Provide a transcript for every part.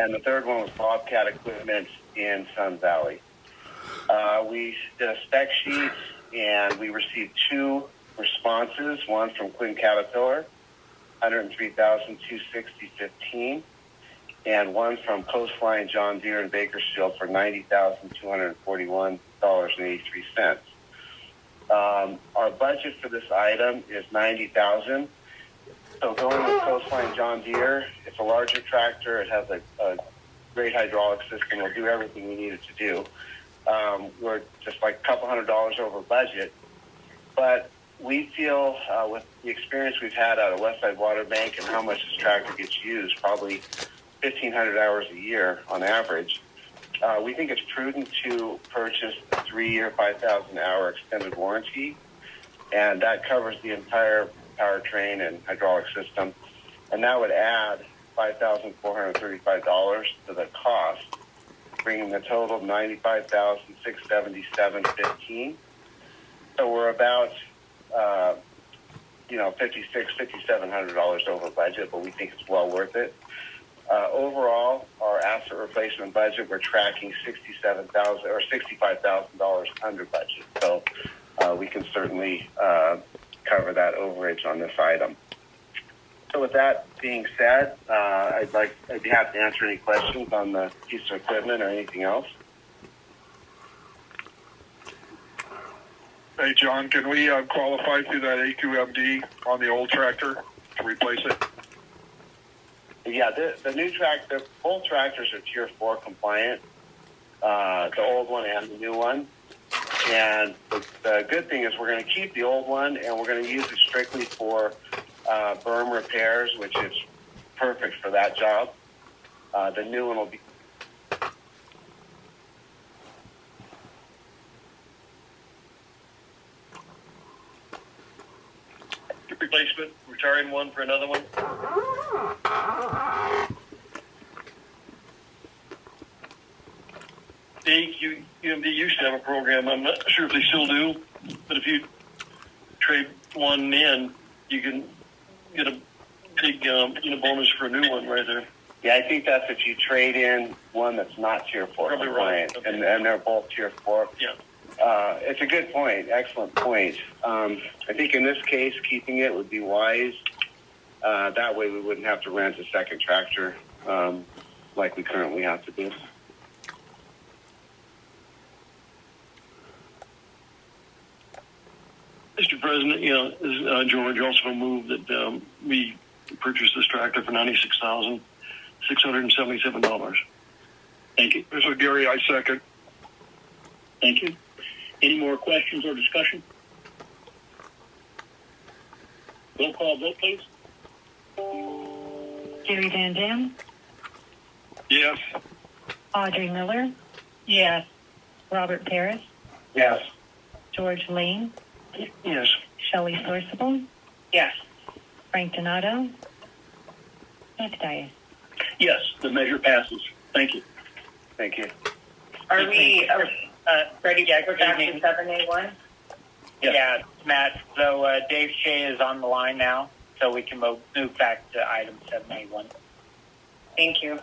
and the third one was Bobcat Equipment in Sun Valley. We did a spec sheet, and we received 2 responses, one from Quinn Caterpillar, $103,260.15, and one from Coastline John Deere in Bakersfield for $90,241.83. Our budget for this item is $90,000. So going with Coastline John Deere, it's a larger tractor. It has a great hydraulic system. It'll do everything we need it to do. We're just like a couple $100 over budget, but we feel with the experience we've had out of Westside Water Bank and how much this tractor gets used, probably 1,500 hours a year on average, we think it's prudent to purchase a 3-year, 5,000-hour extended warranty, and that covers the entire powertrain and hydraulic system, and that would add $5,435 to the cost, bringing the total of $95,677.15. So we're about $5,700 over budget, but we think it's well worth it. Overall, our asset replacement budget, we're tracking $67,000 or $65,000 under budget. So we can certainly cover that overage on this item. So with that being said, I'd be happy to answer any questions on the piece of equipment or anything else. Hey, John, can we qualify through that AQMD on the old tractor to replace it? Yeah, the new tractor, both tractors are Tier 4 compliant, the old one and the new one. And the good thing is we're going to keep the old one, and we're going to use it strictly for berm repairs, which is perfect for that job. The new one will be replacement, retiring one for another one. The AQMD used to have a program. I'm not sure if they still do, but if you trade one in, you can get a big bonus for a new one right there. Yeah, I think that's if you trade in one that's not Tier 4 Probably compliant, right. Okay. and they're both Tier 4. Yeah. It's a good point. Excellent point. I think in this case, keeping it would be wise. That way we wouldn't have to rent a second tractor like we currently have to do. Mr. President, George also moved that we purchased this tractor for $96,677. Thank you. So, Gary, I second. Thank you. Any more questions or discussion? Roll call vote, please. Gary Van Dam, Yes. Audrey Miller. Yes. Robert Paris, Yes. George Lane, Yes. Shelley Sorsable, Yes. Frank Donato, Matt Dias. Yes, the measure passes. Thank you. Thank you. Are we ready to go back to 7A1? Yes. Yeah, Matt. So Dave Shea is on the line now, so we can move back to item 7A1. Thank you.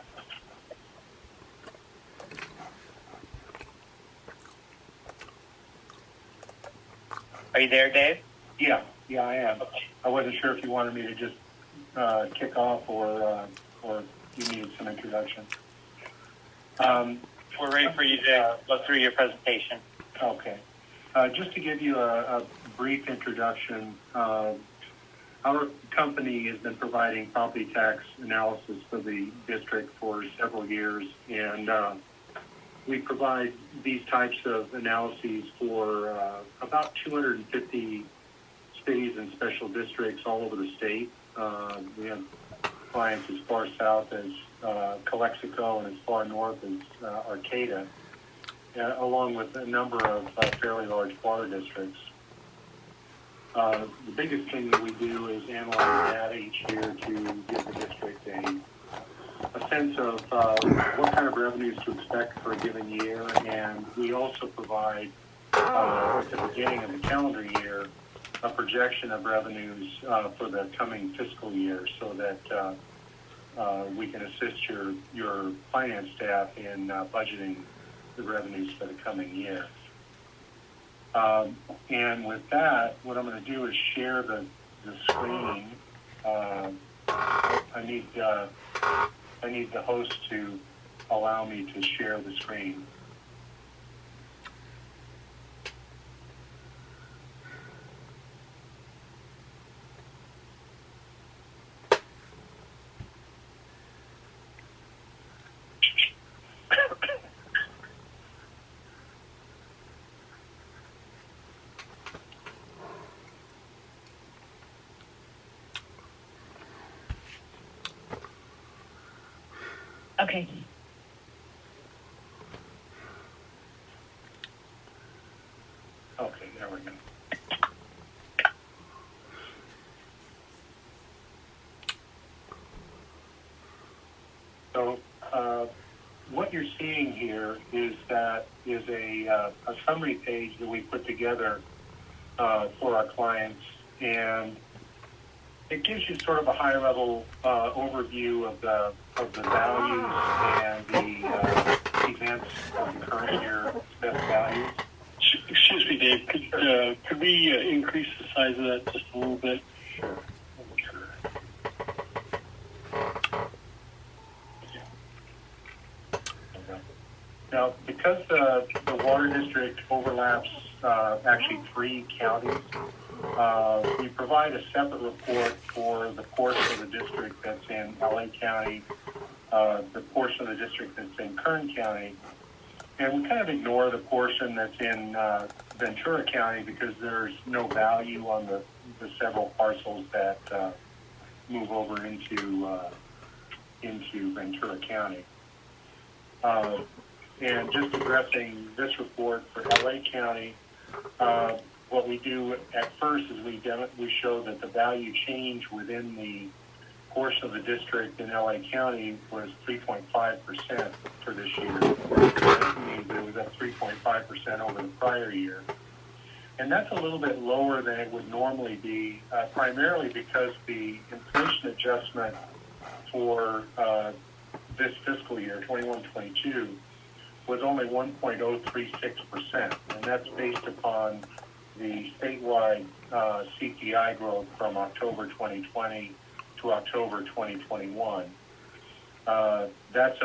Are you there, Dave? Yeah, I am. I wasn't sure if you wanted me to just kick off or you needed some introduction. We're ready for you to go through your presentation. Okay. Just to give you a brief introduction, our company has been providing property tax analysis for the district for several years, and we provide these types of analyses for about 250 cities and special districts all over the state. We have clients as far south as Calexico and as far north as Arcata, along with a number of fairly large water districts. The biggest thing that we do is analyze data each year to give the district a sense of what kind of revenues to expect for a given year, and we also provide, at the beginning of the calendar year, a projection of revenues for the coming fiscal year, so that we can assist your finance staff in budgeting the revenues for the coming year. And with that, what I'm going to do is share the screen. I need the host to allow me to share the screen. Okay. Okay, there we go. So what you're seeing here is a summary page that we put together for our clients, and it gives you sort of a high-level overview of the values and the events of the current year best values. Excuse me, Dave. Could we increase the size of that just a little bit? Sure. Now, because the water district overlaps actually 3 counties, we provide a separate report for the portion of the district that's in LA County, the portion of the district that's in Kern County, and we kind of ignore the portion that's in Ventura County because there's no value on the several parcels that move over into Ventura County. And just addressing this report for LA County, what we do at first is we show that the value change within the portion of the district in LA County was 3.5% for this year. That means it was at 3.5% over the prior year. And that's a little bit lower than it would normally be, primarily because the inflation adjustment for this fiscal year, 21-22, was only 1.036%, and that's based upon the statewide CPI growth from October 2020 to October 2021. That's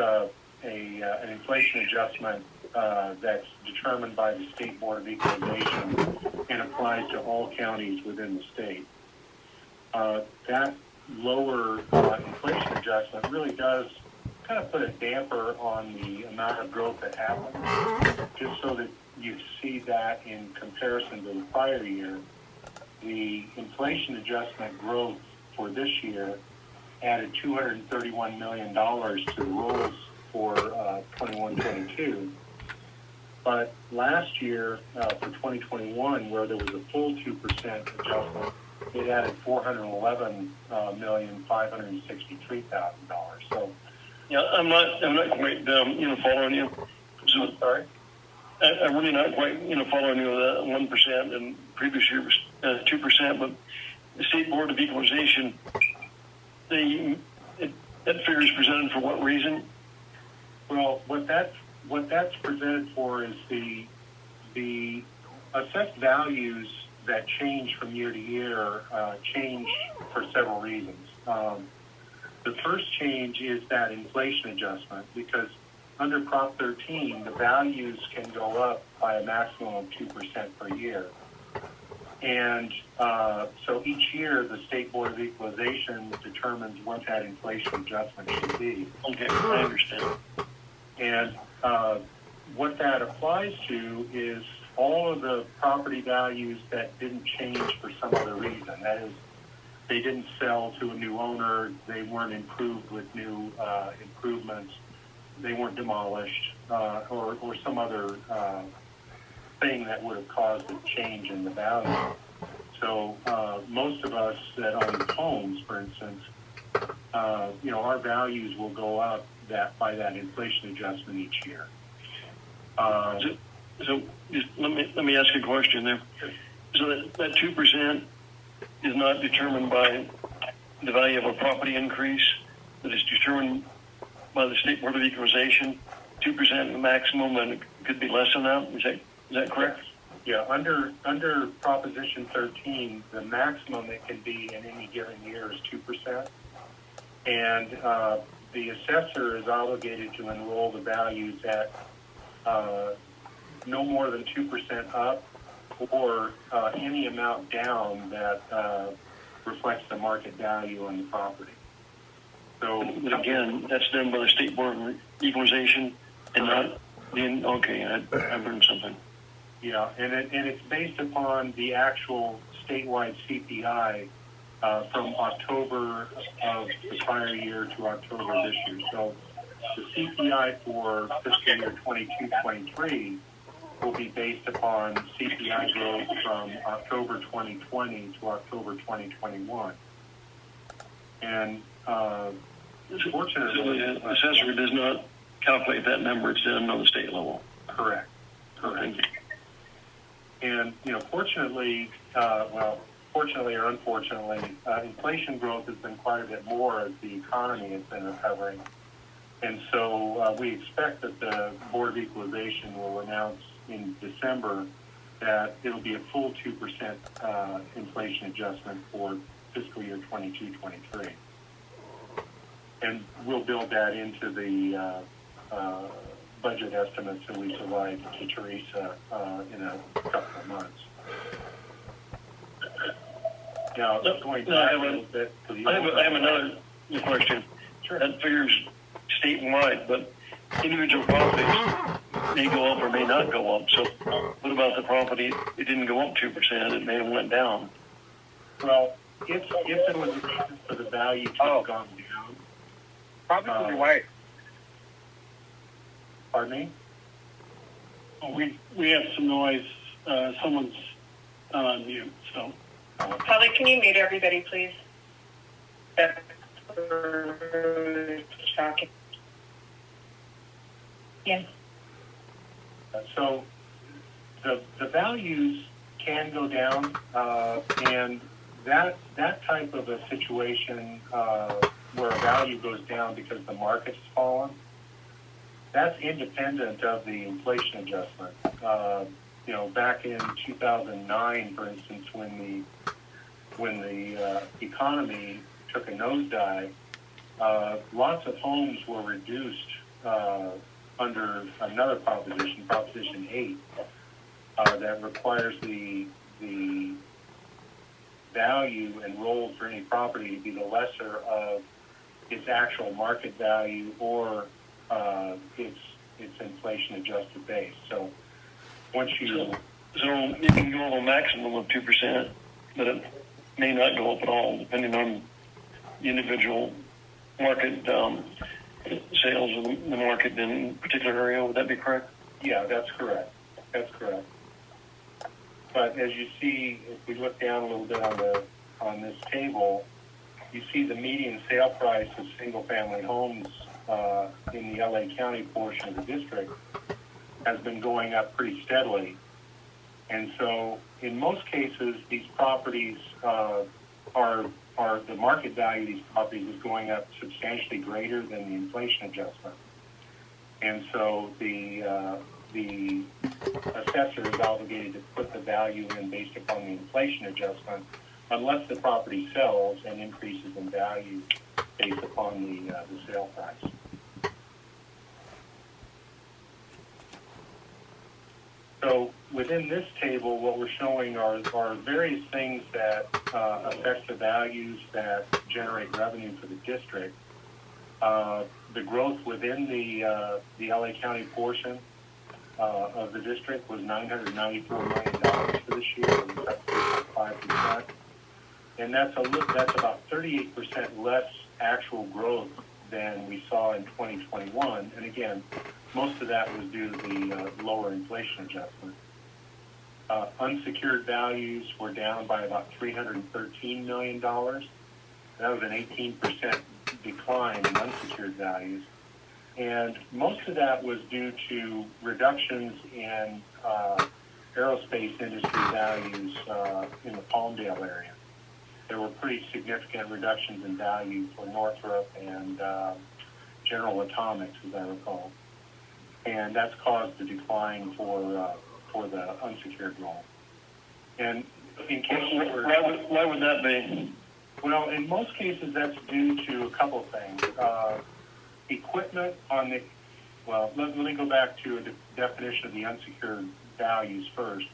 an inflation adjustment that's determined by the State Board of Equalization and applies to all counties within the state. That lower inflation adjustment really does kind of put a damper on the amount of growth that happened, just so that you see that in comparison to the prior year. The inflation adjustment growth for this year added $231 million to the rolls for 21-22. But last year, for 2021, where there was a full 2% adjustment, it added $411,563,000. So, Yeah, I'm not quite, following you. So, sorry? I'm really not quite, following you with that 1%, and previous year was 2%, but the State Board of Equalization, that figure is presented for what reason? Well, what that's presented for is the assessed values that change from year to year change for several reasons. The first change is that inflation adjustment, because under Prop 13, the values can go up by a maximum of 2% per year. And so each year, the State Board of Equalization determines what that inflation adjustment should be. Okay, I understand. And what that applies to is all of the property values that didn't change for some other reason. That is, they didn't sell to a new owner, they weren't improved with new improvements, they weren't demolished, or some other thing that would have caused a change in the value. So most of us that own homes, for instance, our values will go up by that inflation adjustment each year. So just let me ask a question there. So that 2% is not determined by the value of a property increase, that is determined by the State Board of Equalization, 2% the maximum, and it could be less than that? Is that correct? Yeah, under Proposition 13, the maximum it can be in any given year is 2%. And the assessor is obligated to enroll the values at no more than 2% up or any amount down that reflects the market value on the property. So, But again, that's done by the State Board of Equalization and not being, okay, I learned something. yeah, and it's based upon the actual statewide CPI from October of the prior year to October this year. So the CPI for fiscal year 22-23 will be based upon CPI growth from October 2020 to October 2021. And fortunately, So the assessor does not calculate that number, it's done on the state level. correct. And, fortunately, fortunately or unfortunately, inflation growth has been quite a bit more as the economy has been recovering. And so we expect that the Board of Equalization will announce in December that it'll be a full 2% inflation adjustment for fiscal year 22-23. And we'll build that into the budget estimates that we provide to Teresa in a couple of months. Now, going back a little bit to the I have another question. Sure. That figures statewide, but individual properties may go up or may not go up. So what about the property? It didn't go up 2%. It may have went down. Well, if there was a reason for the value to have gone down, Probably white. pardon me? We have some noise. Someone's on mute, so. Holly, can you mute everybody, please? That's shocking. Yes. So the values can go down, and that type of a situation where a value goes down because the market's fallen, that's independent of the inflation adjustment. Back in 2009, for instance, when the economy took a nosedive, lots of homes were reduced under another proposition, Proposition 8, that requires the value enrolled for any property to be the lesser of its actual market value or its inflation adjusted base. So once you So you can go a maximum of 2%, but it may not go up at all, depending on the individual market sales of the market in a particular area. Would that be correct? Yeah, that's correct. But as you see, if we look down a little bit on this table, you see the median sale price of single-family homes in the LA County portion of the district has been going up pretty steadily. And so in most cases, these properties are the market value of these properties is going up substantially greater than the inflation adjustment. And so the assessor is obligated to put the value in based upon the inflation adjustment unless the property sells and increases in value based upon the sale price. So within this table, what we're showing are various things that affect the values that generate revenue for the district. The growth within the LA County portion of the district was $994 million for this year, it was up 3.5%. And that's about 38% less actual growth than we saw in 2021. And again, most of that was due to the lower inflation adjustment. Unsecured values were down by about $313 million. That was an 18% decline in unsecured values. And most of that was due to reductions in aerospace industry values in the Palmdale area. there were pretty significant reductions in value for Northrop and General Atomics, as I recall. And that's caused the decline for the unsecured loan. And in case Why would that be? well, in most cases, that's due to a couple of things. Equipment on the, well, let me go back to the definition of the unsecured values first.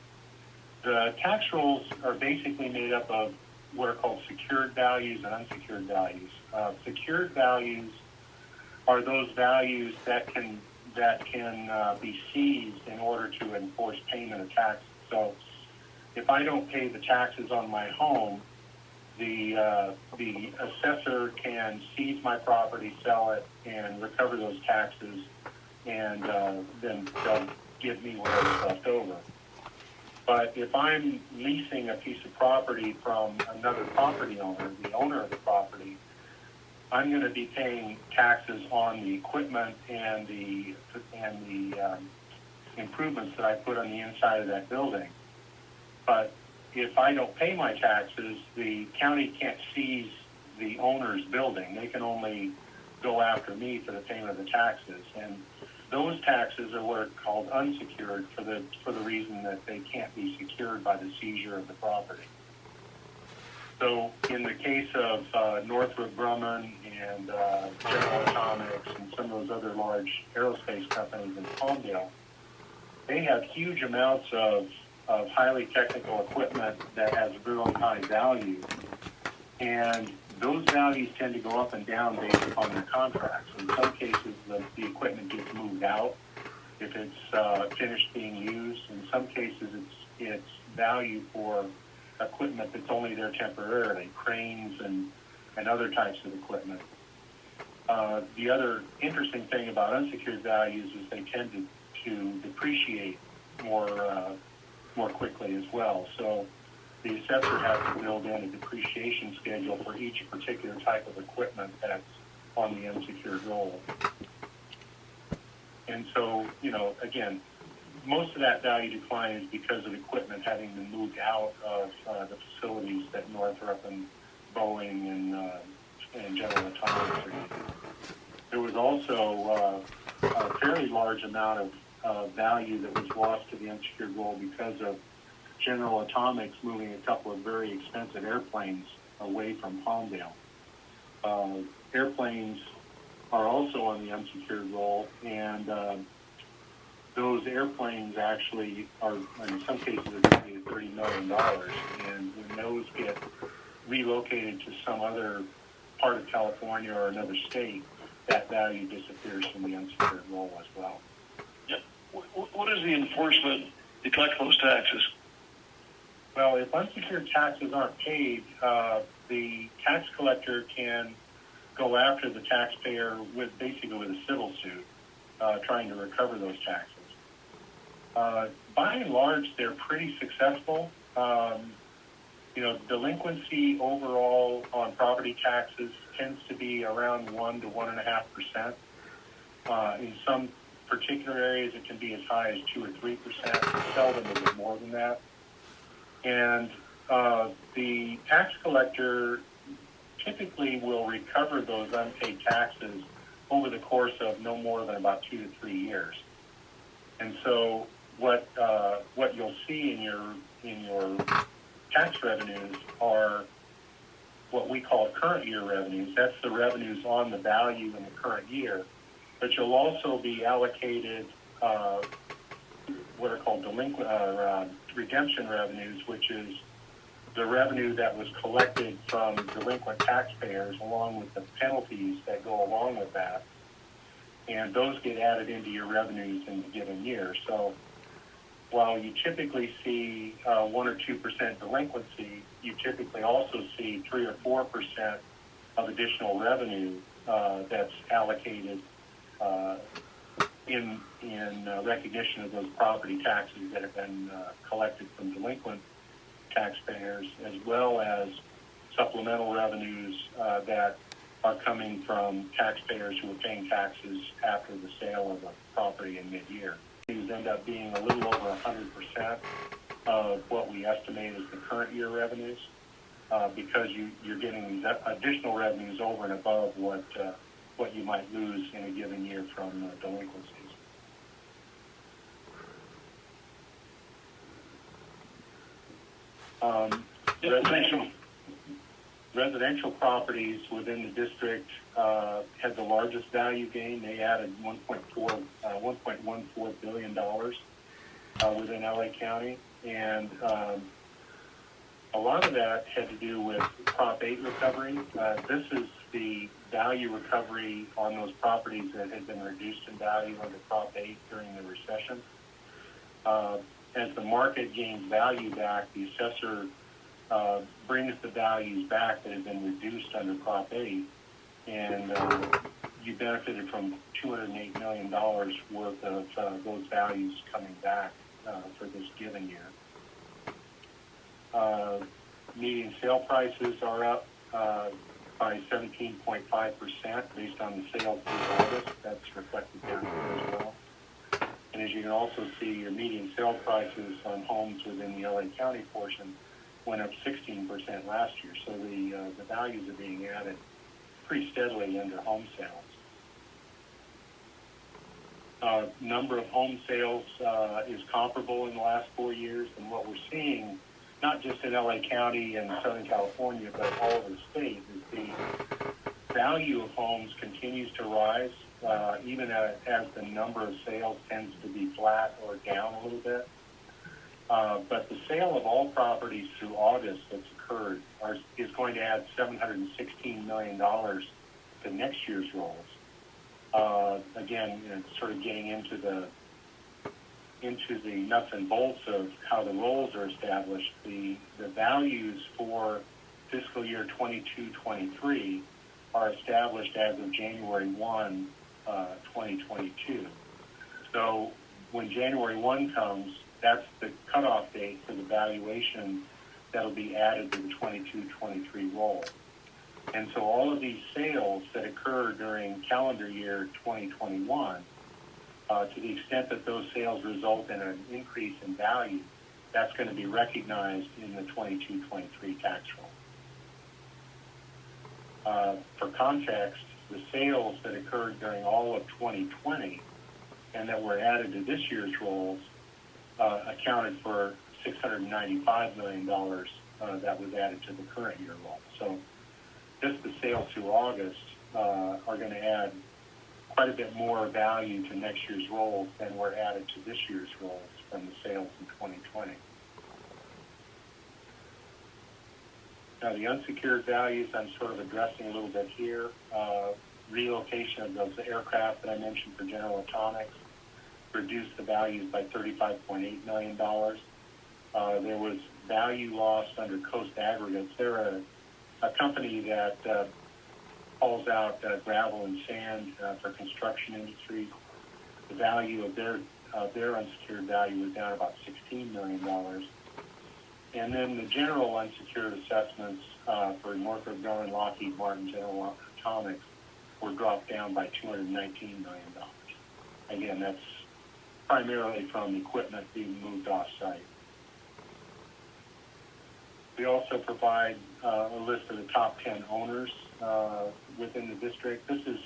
The tax rolls are basically made up of what are called secured values and unsecured values. Secured values are those values that can be seized in order to enforce payment of taxes. So if I don't pay the taxes on my home, the assessor can seize my property, sell it, and recover those taxes, and then they'll give me whatever's left over. But if I'm leasing a piece of property from another property owner, the owner of the property, I'm going to be paying taxes on the equipment and the improvements that I put on the inside of that building. But if I don't pay my taxes, the county can't seize the owner's building. They can only go after me for the payment of the taxes. And those taxes are what are called unsecured for the reason that they can't be secured by the seizure of the property. So in the case of Northrop Grumman and General Atomics and some of those other large aerospace companies in Palmdale, they have huge amounts of highly technical equipment that has real high value. And those values tend to go up and down based upon their contracts. In some cases, the equipment gets moved out if it's finished being used. In some cases, it's value for equipment that's only there temporarily, cranes and other types of equipment. The other interesting thing about unsecured values is they tend to depreciate more quickly as well. So the assessor has to build in a depreciation schedule for each particular type of equipment that's on the unsecured roll. And so, again, most of that value decline is because of equipment having been moved out of the facilities that Northrop and Boeing and General Atomics are using. There was also a fairly large amount of value that was lost to the unsecured roll because of General Atomics moving a couple of very expensive airplanes away from Palmdale. Airplanes are also on the unsecured roll, and those airplanes actually are, in some cases, are going to be $30 million. And when those get relocated to some other part of California or another state, that value disappears from the unsecured roll as well. Yeah. What is the enforcement to collect those taxes? Well, if unsecured taxes aren't paid, the tax collector can go after the taxpayer with a civil suit, trying to recover those taxes. By and large, they're pretty successful. Delinquency overall on property taxes tends to be around 1 to 1.5%. In some particular areas, it can be as high as 2 or 3%. Seldom is it more than that. And the tax collector typically will recover those unpaid taxes over the course of no more than about 2 to 3 years. And so what you'll see in your tax revenues are what we call current year revenues. That's the revenues on the value in the current year. But you'll also be allocated what are called redemption revenues, which is the revenue that was collected from delinquent taxpayers along with the penalties that go along with that. And those get added into your revenues in a given year. So while you typically see 1 or 2% delinquency, you typically also see 3 or 4% of additional revenue that's allocated in recognition of those property taxes that have been collected from delinquent taxpayers, as well as supplemental revenues that are coming from taxpayers who are paying taxes after the sale of a property in mid-year. These end up being a little over 100% of what we estimate as the current year revenues. because you're getting these additional revenues over and above what you might lose in a given year from delinquencies. Residential properties within the district had the largest value gain. They added $1.14 billion within LA County, and a lot of that had to do with Prop 8 recovery. This is the value recovery on those properties that had been reduced in value under Prop 8 during the recession. As the market gains value back, the assessor brings the values back that have been reduced under Prop 8, and you benefited from $208 million worth of those values coming back for this given year. Median sale prices are up by 17.5% based on the sales through August. That's reflected down here as well. And as you can also see, your median sale prices on homes within the LA County portion went up 16% last year. So the values are being added pretty steadily under home sales. Number of home sales is comparable in the last 4 years, and what we're seeing, not just in LA County and Southern California, but all over the state, is the value of homes continues to rise, even as the number of sales tends to be flat or down a little bit. But the sale of all properties through August that's occurred is going to add $716 million to next year's rolls. Again, sort of getting into the nuts and bolts of how the rolls are established. The values for fiscal year 22-23 are established as of January 1, 2022. So when January 1 comes, that's the cutoff date for the valuation that'll be added to the 22-23 roll. And so all of these sales that occur during calendar year 2021, to the extent that those sales result in an increase in value, that's going to be recognized in the 22-23 tax roll. For context, the sales that occurred during all of 2020 and that were added to this year's rolls accounted for $695 million that was added to the current year roll. So just the sales through August are going to add quite a bit more value to next year's rolls than were added to this year's rolls from the sales in 2020. Now, the unsecured values I'm sort of addressing a little bit here. Relocation of those aircraft that I mentioned for General Atomics reduced the values by $35.8 million. There was value lost under Coast Aggregates. They're a company that hauls out gravel and sand for construction industry. The value of their unsecured value was down about $16 million. And then the general unsecured assessments for Northrop Grumman, Lockheed Martin, General Atomics were dropped down by $219 million. Again, that's primarily from equipment being moved off-site. We also provide a list of the top 10 owners within the district. This is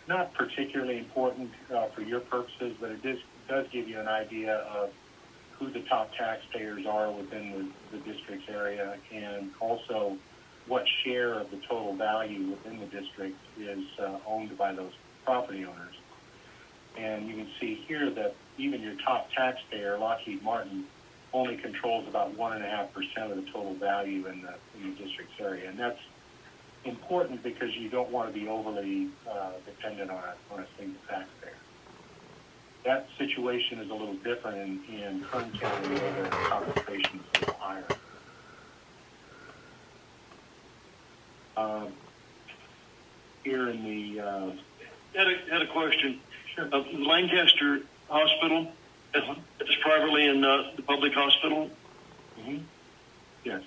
not particularly important for your purposes, but it does give you an idea of who the top taxpayers are within the district's area, and also what share of the total value within the district is owned by those property owners. And you can see here that even your top taxpayer, Lockheed Martin, only controls about 1.5% of the total value in the district's area. And that's important because you don't want to be overly dependent on a single taxpayer. That situation is a little different in Kern County, where the concentration is a little higher. Here in the... Had a question. Sure. Lancaster Hospital, it's privately in the public hospital? Mm-hmm. Yes.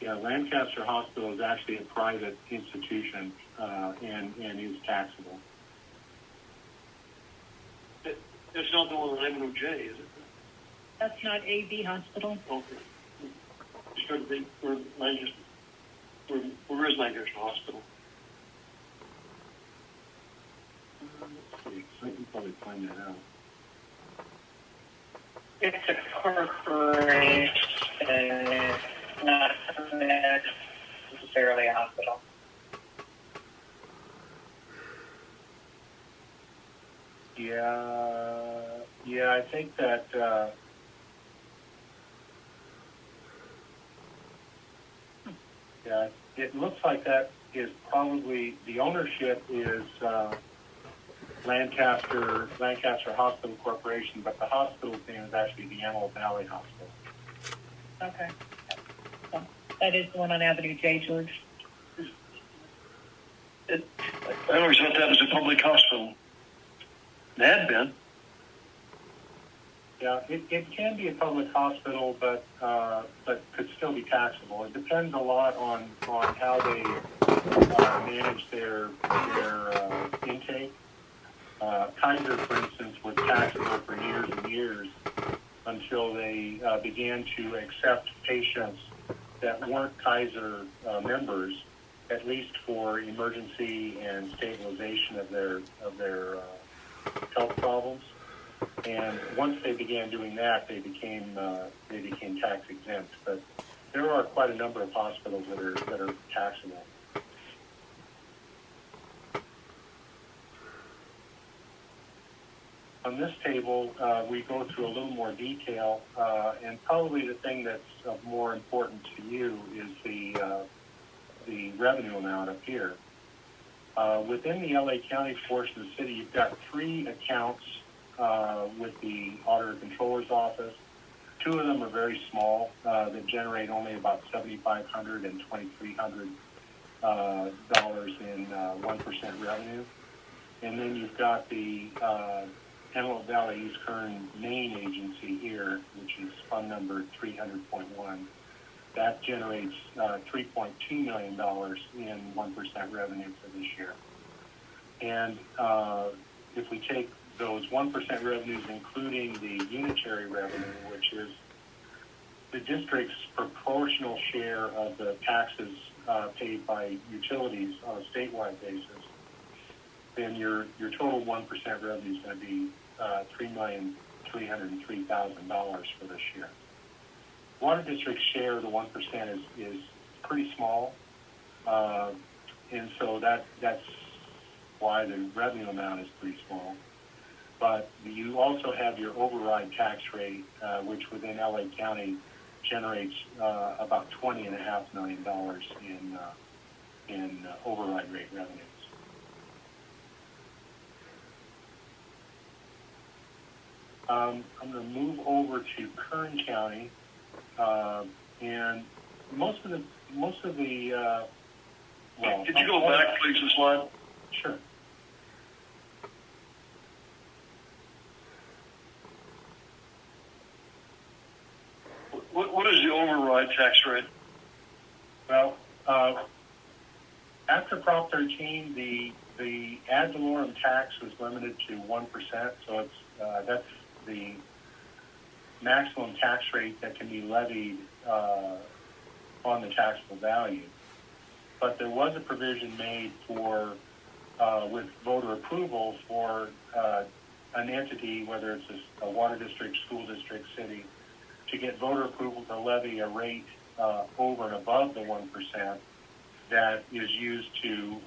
Yeah, Lancaster Hospital is actually a private institution and is taxable. It's not the one on Avenue J, is it? That's not AB Hospital. Okay. Just trying to think where is Lancaster Hospital? Let's see, so I can probably find that out. It's a corporation, not necessarily a hospital. Yeah, I think that, yeah, it looks like that is probably, the ownership is, Lancaster Hospital Corporation, but the hospital's name is actually the Antelope Valley Hospital. Okay. So that is the one on Avenue J, George. I always thought that was a public hospital. It had been. Yeah, it can be a public hospital, but could still be taxable. It depends a lot on how they manage their intake. Kaiser, for instance, was taxable for years and years until they began to accept patients that weren't Kaiser members, at least for emergency and stabilization of their health problems. And once they began doing that, they became tax exempt. But there are quite a number of hospitals that are taxable. On this table, we go through a little more detail, and probably the thing that's of more importance to you is the revenue amount up here. Within the LA County portion of the city, you've got 3 accounts with the Auditor Controller's Office. 2 of them are very small, that generate only about $7,500 and $2,300 in 1% revenue. And then you've got the Antelope Valley East Kern main agency here, which is fund number 300.1. That generates $3.2 million in 1% revenue for this year. And if we take those 1% revenues, including the unitary revenue, which is the district's proportional share of the taxes paid by utilities on a statewide basis, then your total 1% revenue is going to be $3,303,000 for this year. Water District's share of the 1% is pretty small, and so that's why the revenue amount is pretty small. But you also have your override tax rate, which within LA County generates about $20.5 million in override rate revenues. I'm going to move over to Kern County, and most of the well. Could you go back, please, the slide? Sure. What is the override tax rate? Well, after Prop 13, the ad valorem tax was limited to 1%, so it's that's the maximum tax rate that can be levied on the taxable value. But there was a provision made for with voter approval for an entity, whether it's a water district, school district, city, to get voter approval to levy a rate over and above the 1% that is used to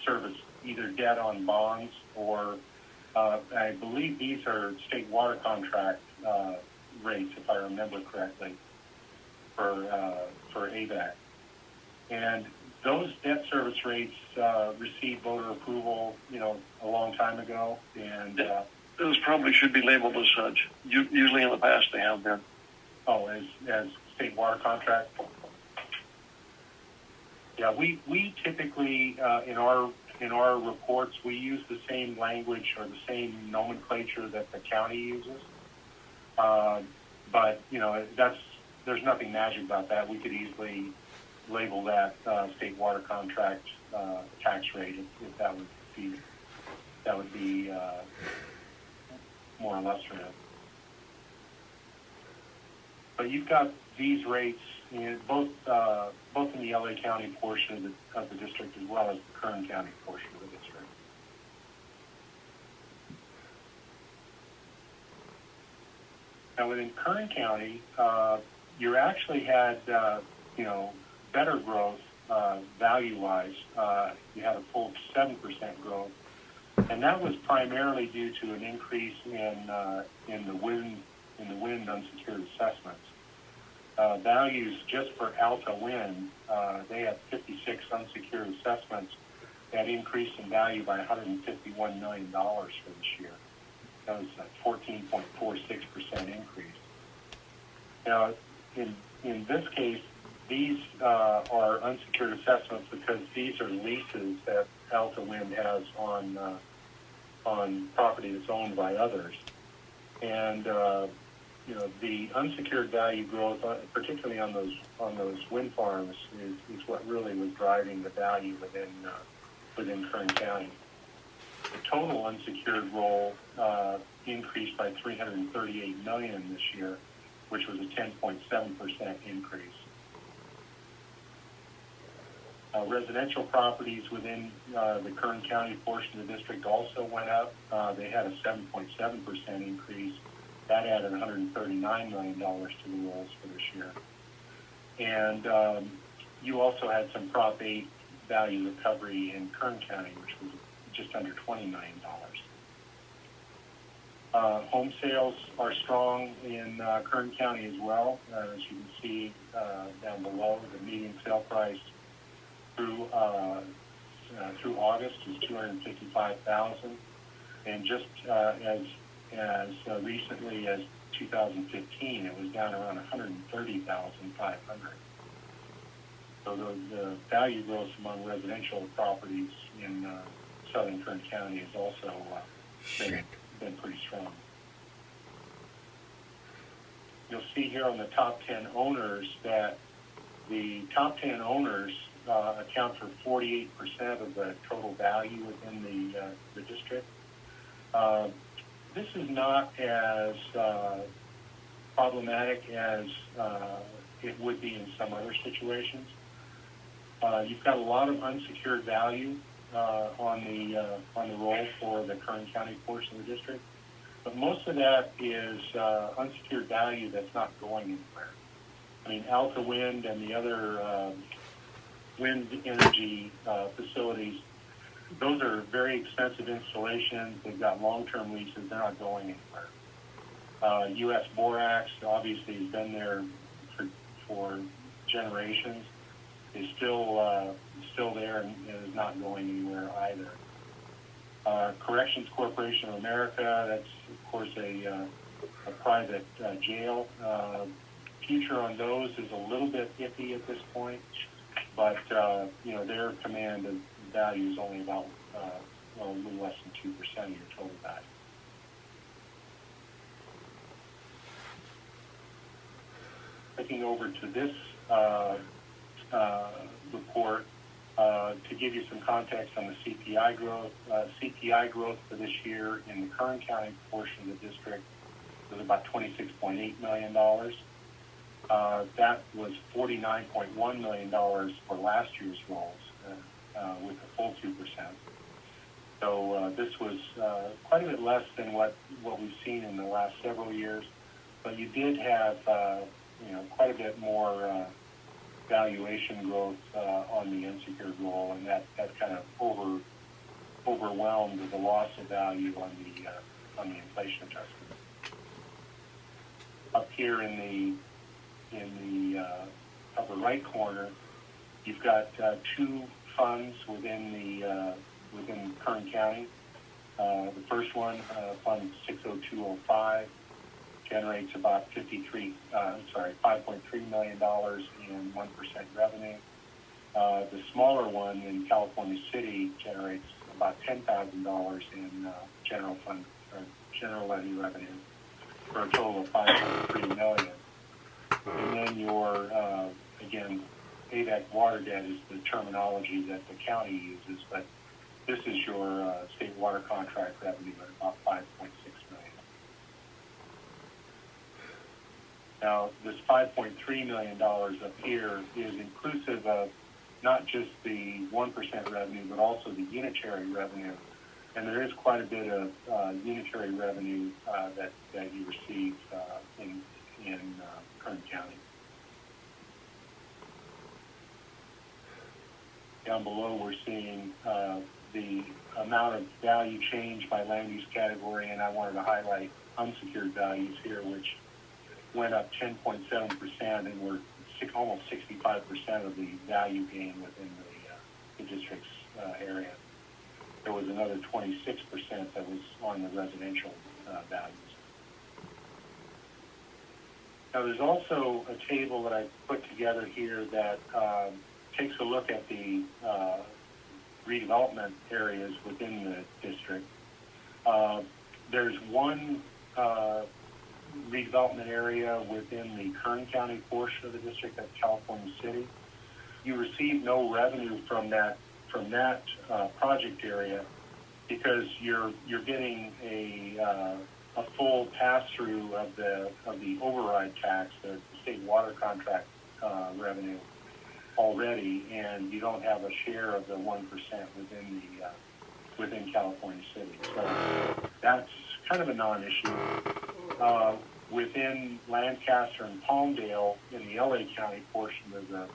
service either debt on bonds or I believe these are state water contract rates, if I remember correctly, for AVAC. And those debt service rates received voter approval, a long time ago, and those probably should be labeled as such. Usually in the past they have been. Oh, as state water contract. Yeah, we typically in our reports we use the same language or the same nomenclature that the county uses. But there's nothing magic about that. We could easily label that state water contract tax rate if that would be more illustrative. But you've got these rates in both in the LA County portion of the district as well as the Kern County portion of the district. Now within Kern County, you actually had better growth value-wise. You had a full 7% growth, and that was primarily due to an increase in the wind unsecured assessments. Values just for Alta Wind, they had 56 unsecured assessments that increased in value by $151 million for this year. That was a 14.46% increase. Now, in this case, these are unsecured assessments because these are leases that Alta Wind has on property that's owned by others, and the unsecured value growth, particularly on those wind farms, is what really was driving the value within Kern County. The total unsecured roll increased by $338 million this year, which was a 10.7% increase. Residential properties within the Kern County portion of the district also went up. They had a 7.7% increase. That added $139 million to the rolls for this year. And you also had some Prop 8 value recovery in Kern County, which was just under $20 million. Home sales are strong in Kern County as well. As you can see down below, the median sale price through August is $255,000, and just as recently as 2015, it was down around $130,500. So the value growth among residential properties in southern Kern County has also been pretty strong. You'll see here on the top 10 owners that the top 10 owners account for 48% of the total value within the district. This is not as problematic as it would be in some other situations. You've got a lot of unsecured value on the roll for the Kern County portion of the district, but most of that is unsecured value that's not going anywhere. I mean, Alta Wind and the other wind energy facilities, those are very expensive installations. They've got long-term leases. They're not going anywhere. U.S. Borax obviously has been there for generations. Is still there and is not going anywhere either. Corrections Corporation of America, that's of course a private jail. Future on those is a little bit iffy at this point, but their command of value is only about a little less than 2% of your total value. Looking over to this report to give you some context on the CPI growth. CPI growth for this year in the Kern County portion of the district was about $26.8 million. That was $49.1 million for last year's rolls with a full 2%. So this was quite a bit less than what we've seen in the last several years, but you did have quite a bit more valuation growth on the unsecured roll, and that kind of overwhelmed the loss of value on the inflation adjustment. Up here in the upper right corner, you've got two funds windwithin Kern County. The first one, Fund 60205, generates about $5.3 million in 1% revenue. The smaller one in California City generates about $10,000 in general levy revenue for a total of $5.3 million. And then your again, Avek water debt is the terminology that the county uses, but this is your state water contract revenue at about $5.6 million. Now, this $5.3 million up here is inclusive of not just the 1% revenue, but also the unitary revenue. And there is quite a bit of unitary revenue that you receive in Kern County. Down below, we're seeing the amount of value change by land use category, and I wanted to highlight unsecured values here, which went up 10.7%, and we're almost 65% of the value gain within the district's area. There was another 26% that was on the residential values. Now, there's also a table that I put together here that takes a look at the redevelopment areas within the district. There's one redevelopment area within the Kern County portion of the district, that's California City. You receive no revenue from that project area because you're getting a full pass-through of the override tax, the state water contract revenue already, and you don't have a share of the 1% within California City. So that's kind of a non-issue. Within Lancaster and Palmdale, in the LA County portion of the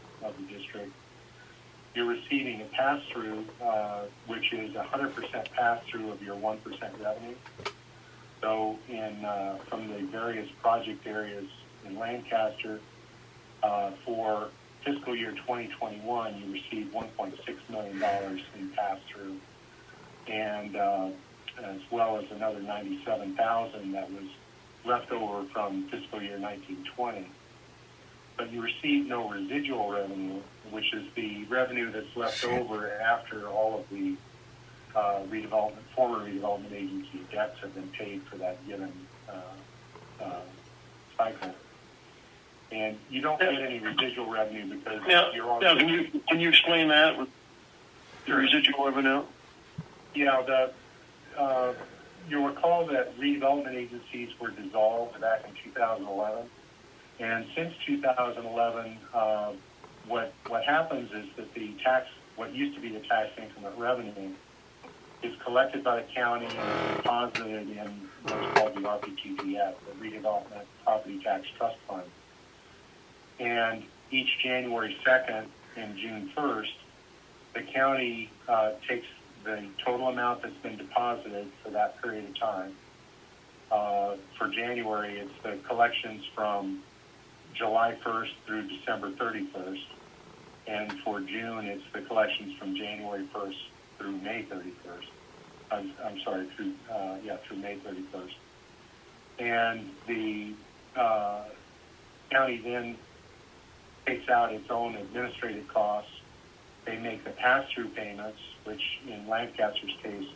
district, you're receiving a pass-through, which is 100% pass-through of your 1% revenue. So from the various project areas in Lancaster, for fiscal year 2021, you received $1.6 million in pass-through, and as well as another $97,000 that was left over from fiscal year 1920. But you receive no residual revenue, which is the revenue that's left over after all of the former redevelopment agency debts have been paid for that given cycle. And you don't get any residual revenue because you're on. Now, can you explain that with the residual revenue? Yeah, you'll recall that redevelopment agencies were dissolved back in 2011, and since 2011, what happens is that what used to be the tax increment revenue, is collected by the county and is deposited in what's called the RPTPF, the Redevelopment Property Tax Trust Fund. And each January 2nd and June 1st, the county takes the total amount that's been deposited for that period of time. For January, it's the collections from July 1st through December 31st. And for June, it's the collections from January 1st through May 31st. I'm sorry, through May 31st. And the county then takes out its own administrative costs. They make the pass-through payments, which in Lancaster's case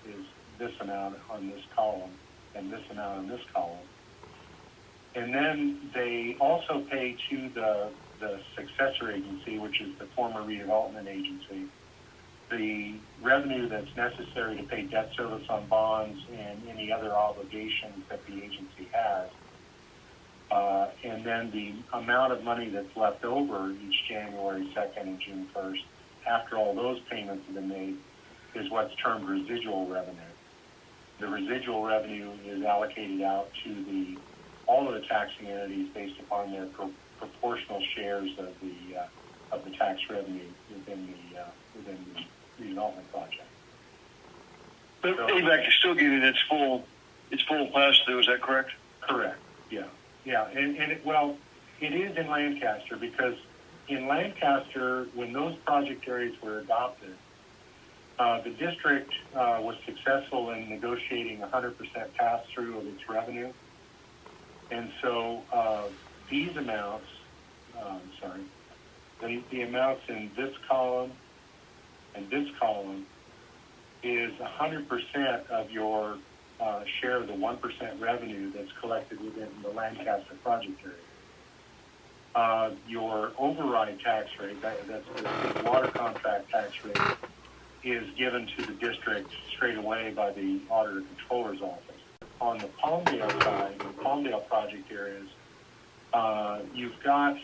is this amount on this column and this amount on this column. And then they also pay to the successor agency, which is the former redevelopment agency, the revenue that's necessary to pay debt service on bonds and any other obligations that the agency has. And then the amount of money that's left over each January 2nd and June 1st, after all those payments have been made, is what's termed residual revenue. The residual revenue is allocated out to all of the taxing entities based upon their proportional shares of the tax revenue within the redevelopment project. But Avek is still getting its full pass-through. Is that correct? Correct. Yeah, and it is in Lancaster because in Lancaster, when those project areas were adopted, the district was successful in negotiating 100% pass-through of its revenue. And so these amounts, the amounts in this column and this column is 100% of your share of the 1% revenue that's collected within the Lancaster project area. Your override tax rate, that's the state water contract tax rate, is given to the district straight away by the Auditor Controller's Office. On the Palmdale side, the Palmdale project areas, You've got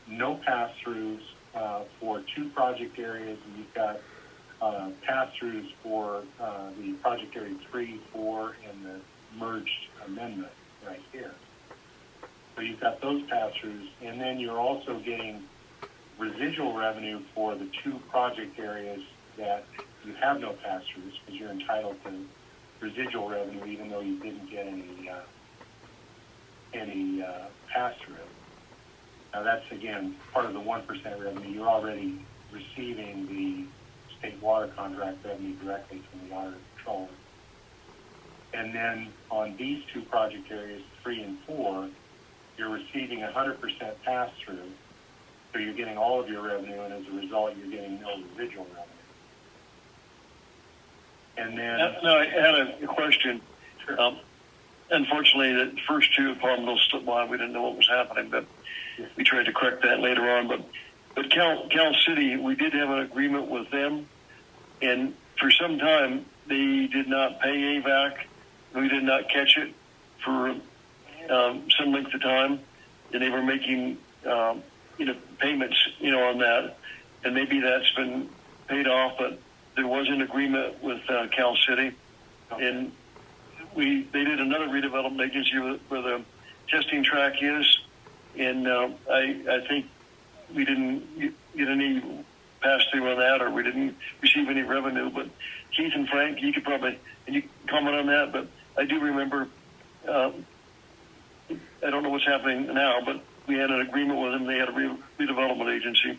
no pass-throughs for 2 project areas, and you've got pass-throughs for the project area 3, 4, and the merged amendment right here. So you've got those pass-throughs, and then you're also getting residual revenue for the 2 project areas that you have no pass-throughs, because you're entitled to residual revenue even though you didn't get any pass-through. Now that's, again, part of the 1% revenue. You're already receiving the state water contract revenue directly from the auditor controller. And then on these 2 project areas, 3 and 4, you're receiving 100% pass-through, so you're getting all of your revenue, and as a result, you're getting no residual revenue. And then... Now, I had a question. Sure. Unfortunately, the first 2 apartments slipped by. We didn't know what was happening, but we tried to correct that later on. But Cal City, we did have an agreement with them, and for some time, they did not pay AVAC. We did not catch it for some length of time, and they were making payments on that, and maybe that's been paid off. But there was an agreement with Cal City, and they did another redevelopment agency where the testing track is, and I think we didn't get any pass through on that, or we didn't receive any revenue. But Keith and Frank, you could probably comment on that. But I do remember. I don't know what's happening now, but we had an agreement with them. They had a redevelopment agency,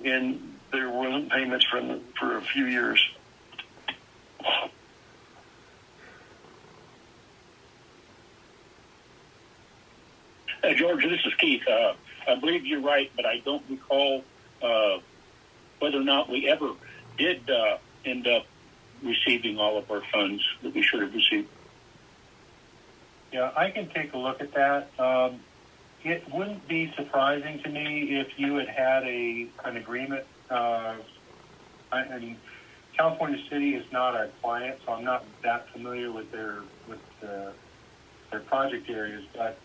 and there wasn't payments for a few years. George, this is Keith. I believe you're right, but I don't recall whether or not we ever did end up receiving all of our funds that we should have received. Yeah, I can take a look at that. It wouldn't be surprising to me if you had an agreement. I mean, California City is not our client, so I'm not that familiar with their project areas. But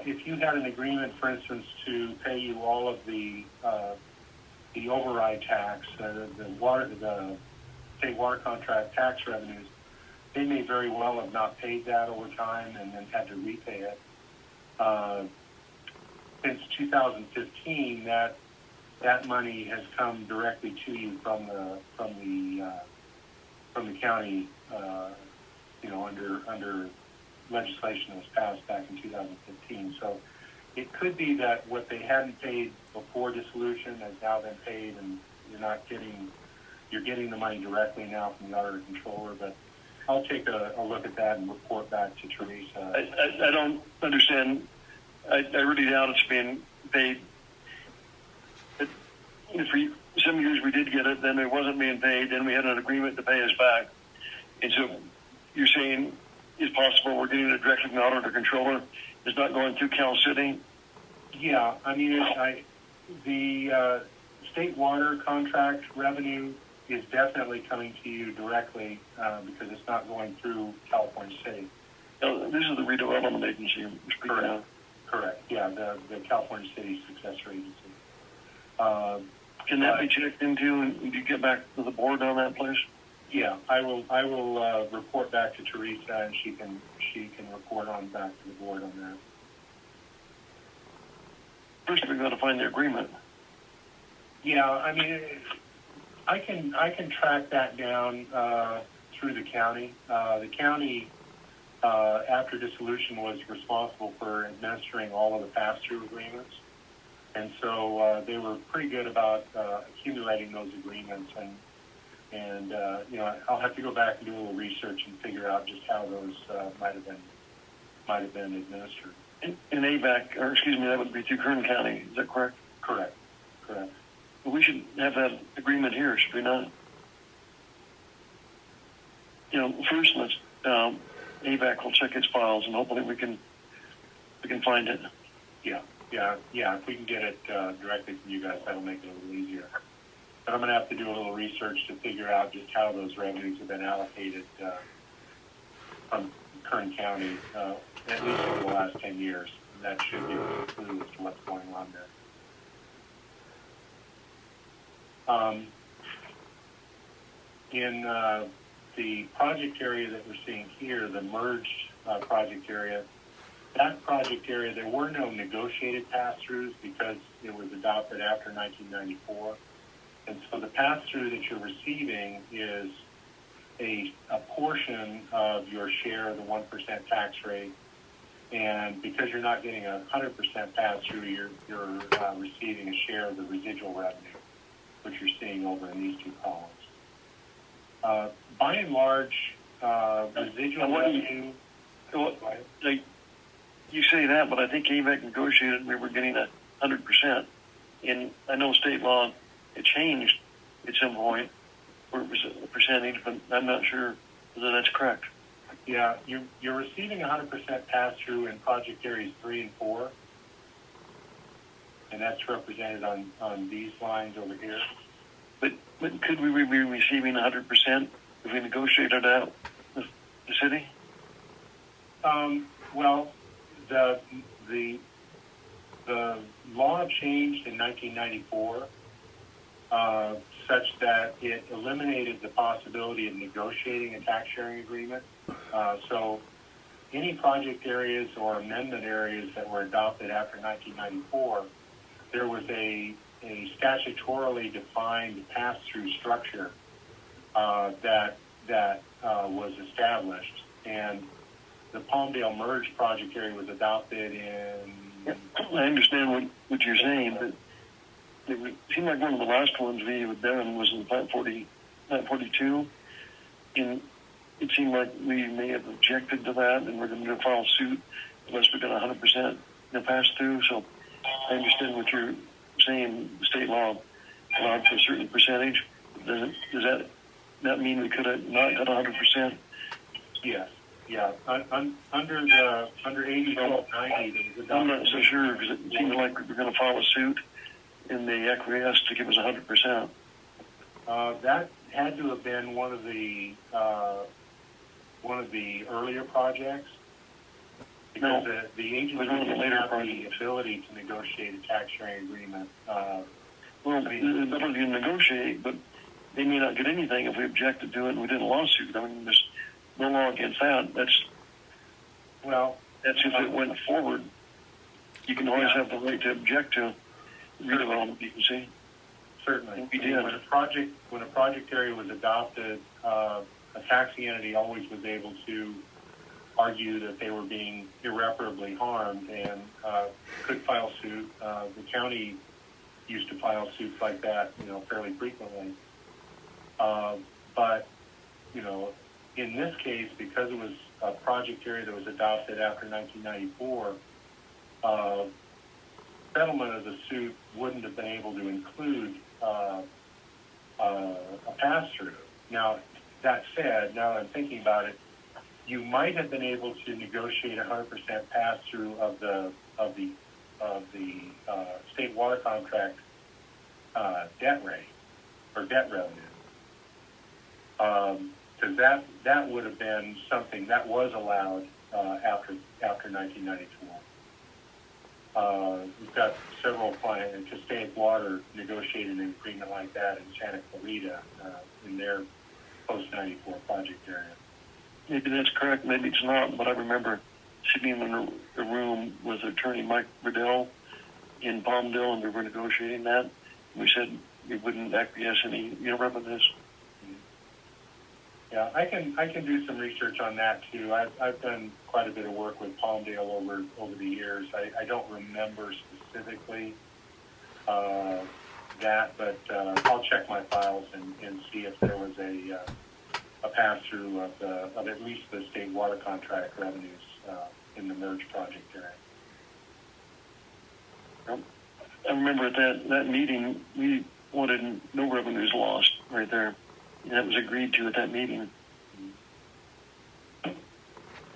if you had an agreement, for instance, to pay you all of the override tax, the state water contract tax revenues, they may very well have not paid that over time and then had to repay it. Since 2015, that money has come directly to you from the county, under legislation that was passed back in 2015. So it could be that what they hadn't paid before dissolution has now been paid, and you're getting the money directly now from the auditor controller. But I'll take a look at that and report back to Teresa. I don't understand. I really doubt it's being paid. For some years we did get it, then it wasn't being paid, then we had an agreement to pay us back. And so you're saying it's possible we're getting it directly from the auditor controller? It's not going through Cal City? Yeah, I mean, the state water contract revenue is definitely coming to you directly because it's not going through California City. No, this is the redevelopment agency. Correct. Correct. Yeah, the California City successor agency. Can that be checked into, and you get back to the board on that, please? Yeah, I will report back to Teresa, and she can report on back to the board on that. First, we've got to find the agreement. Yeah, I mean, I can track that down through the county. The county, after dissolution, was responsible for administering all of the pass-through agreements, and so they were pretty good about accumulating those agreements. And I'll have to go back and do a little research and figure out just how those might have been administered. In AVAC, or excuse me, that would be through Kern County. Is that correct? Correct. Well, we should have that agreement here, should we not? First, let's AVAC will check its files, and hopefully we can find it. Yeah. If we can get it directly from you guys, that'll make it a little easier. But I'm going to have to do a little research to figure out just how those revenues have been allocated from Kern County, at least over the last 10 years. that should give you a clue as to what's going on there. In the project area that we're seeing here, the merged project area, that project area, there were no negotiated pass-throughs because it was adopted after 1994. And so the pass-through that you're receiving is a portion of your share of the 1% tax rate. And because you're not getting 100% pass-through, you're receiving a share of the residual revenue, which you're seeing over in these two columns. By and large, residual revenue... You say that, but I think AVEC negotiated we were getting 100%. And I know state law, it changed at some point where it was a percentage, but I'm not sure whether that's correct. Yeah, you're receiving 100% pass-through in project areas 3 and 4. And that's represented on these lines over here. But could we be receiving 100% if we negotiated out the city? Well, the law changed in 1994 such that it eliminated the possibility of negotiating a tax sharing agreement. So any project areas or amendment areas that were adopted after 1994, there was a statutorily defined pass-through structure that was established, and the Palmdale Merge project area was adopted in... I understand what you're saying, but it seemed like one of the last ones we had done was in Plant 42, and it seemed like we may have objected to that, and we're going to file suit unless we got 100% pass-through. So I understand what you're saying. The state law allowed for a certain percentage. Does that mean we could have not got 100%? Yes. Yeah, under 80/1290, I'm not so sure because it seemed like we were going to file a suit, and they acquiesced to give us 100%. That had to have been one of the earlier projects, because the agency didn't have the ability to negotiate a tax sharing agreement. Well, the ability to negotiate, but they may not get anything if we objected to it and we did a lawsuit. I mean, there's no law against that. That's if it went forward. You can always have the right to object to redevelopment, you can see. Certainly. We did. When a project area was adopted, a taxing entity always was able to argue that they were being irreparably harmed and could file suit. The county used to file suits like that, fairly frequently. But, in this case, because it was a project area that was adopted after 1994, settlement of the suit wouldn't have been able to include a pass-through. Now, that said, now that I'm thinking about it, you might have been able to negotiate 100% pass-through of the state water contract debt rate or debt revenue. Because that would have been something that was allowed after 1994. We've got several clients. State Water negotiated an agreement like that in Santa Clarita in their post-94 project area. Maybe that's correct, maybe it's not, but I remember sitting in a room with Attorney Mike Riddell in Palmdale, and we were negotiating that. We said we wouldn't acquiesce any. You remember this? Yeah, I can do some research on that too. I've done quite a bit of work with Palmdale over the years. I don't remember specifically that, but I'll check my files and see if there was a pass-through of at least the state water contract revenues in the merge project area. I remember at that meeting, we wanted no revenues lost right there. And that was agreed to at that meeting.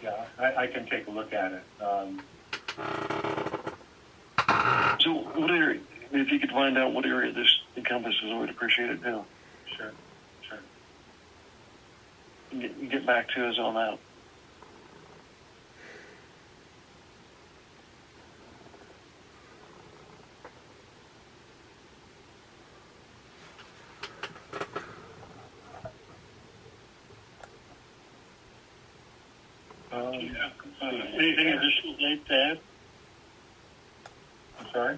Yeah, I can take a look at it. So what area, if you could find out what area this encompasses, I would appreciate it too. Sure. Get back to us on that. Anything additional, Dave, to add? I'm sorry?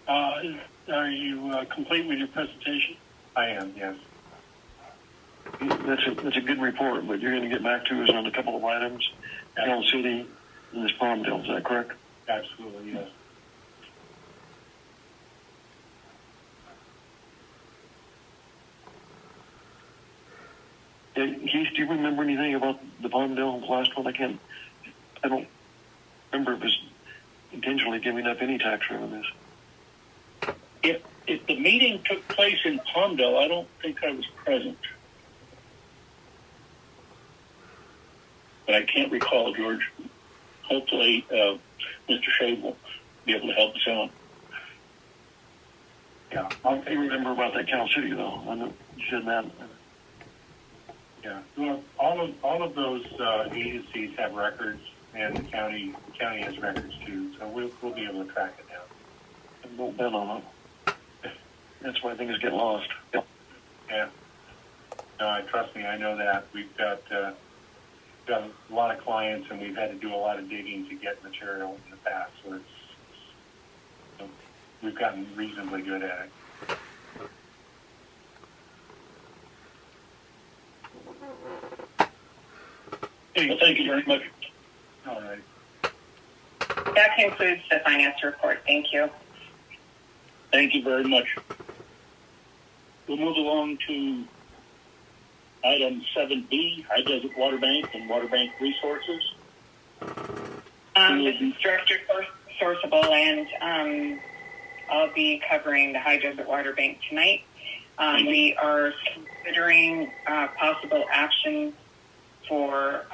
Are you complete with your presentation? I am, yes. That's a good report, but you're going to get back to us on a couple of items. Hill City and this palm deal, is that correct? Absolutely, yes. Keith, do you remember anything about the palm deal, the last one? I don't remember if it was intentionally giving up any tax revenues. If the meeting took place in Palmdale, I don't think I was present. But I can't recall, George. Hopefully, Mr. Shea will be able to help us out. Yeah. I remember about that Cal City, though. I know you said that. Yeah. Well, all of those agencies have records, and the county has records too. So we'll be able to track it down. And won't bet on it. That's why things get lost. Yep. Yeah. No, trust me, I know that. We've got a lot of clients, and we've had to do a lot of digging to get material in the past. So we've gotten reasonably good at it. Well, thank you very much. All right. That concludes the finance report. Thank you. Thank you very much. We'll move along to item 7B, High Desert Water Bank and Water Bank Resources. This is Director Sourceable, and I'll be covering the High Desert Water Bank tonight. We are considering possible action for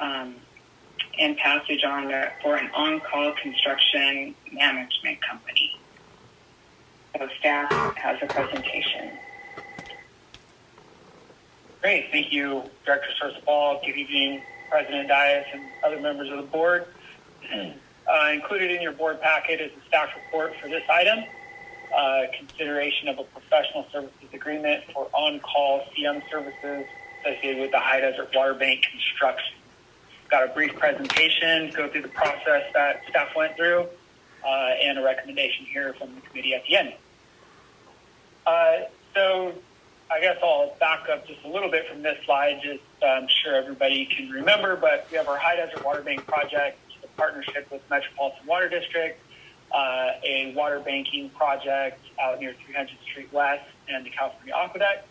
and passage on for an on-call construction management company. So staff has a presentation. Great. Thank you, Director Sourceable. Good evening, President Dias and other members of the board. Included in your board packet is a staff report for this item, consideration of a professional services agreement for on-call CM services associated with the High Desert Water Bank construction. Got a brief presentation, go through the process that staff went through, and a recommendation here from the committee at the end. So I guess I'll back up just a little bit from this slide, just I'm sure everybody can remember, but we have our High Desert Water Bank project, which is a partnership with Metropolitan Water District, a water banking project out near 300th Street West and the California Aqueduct,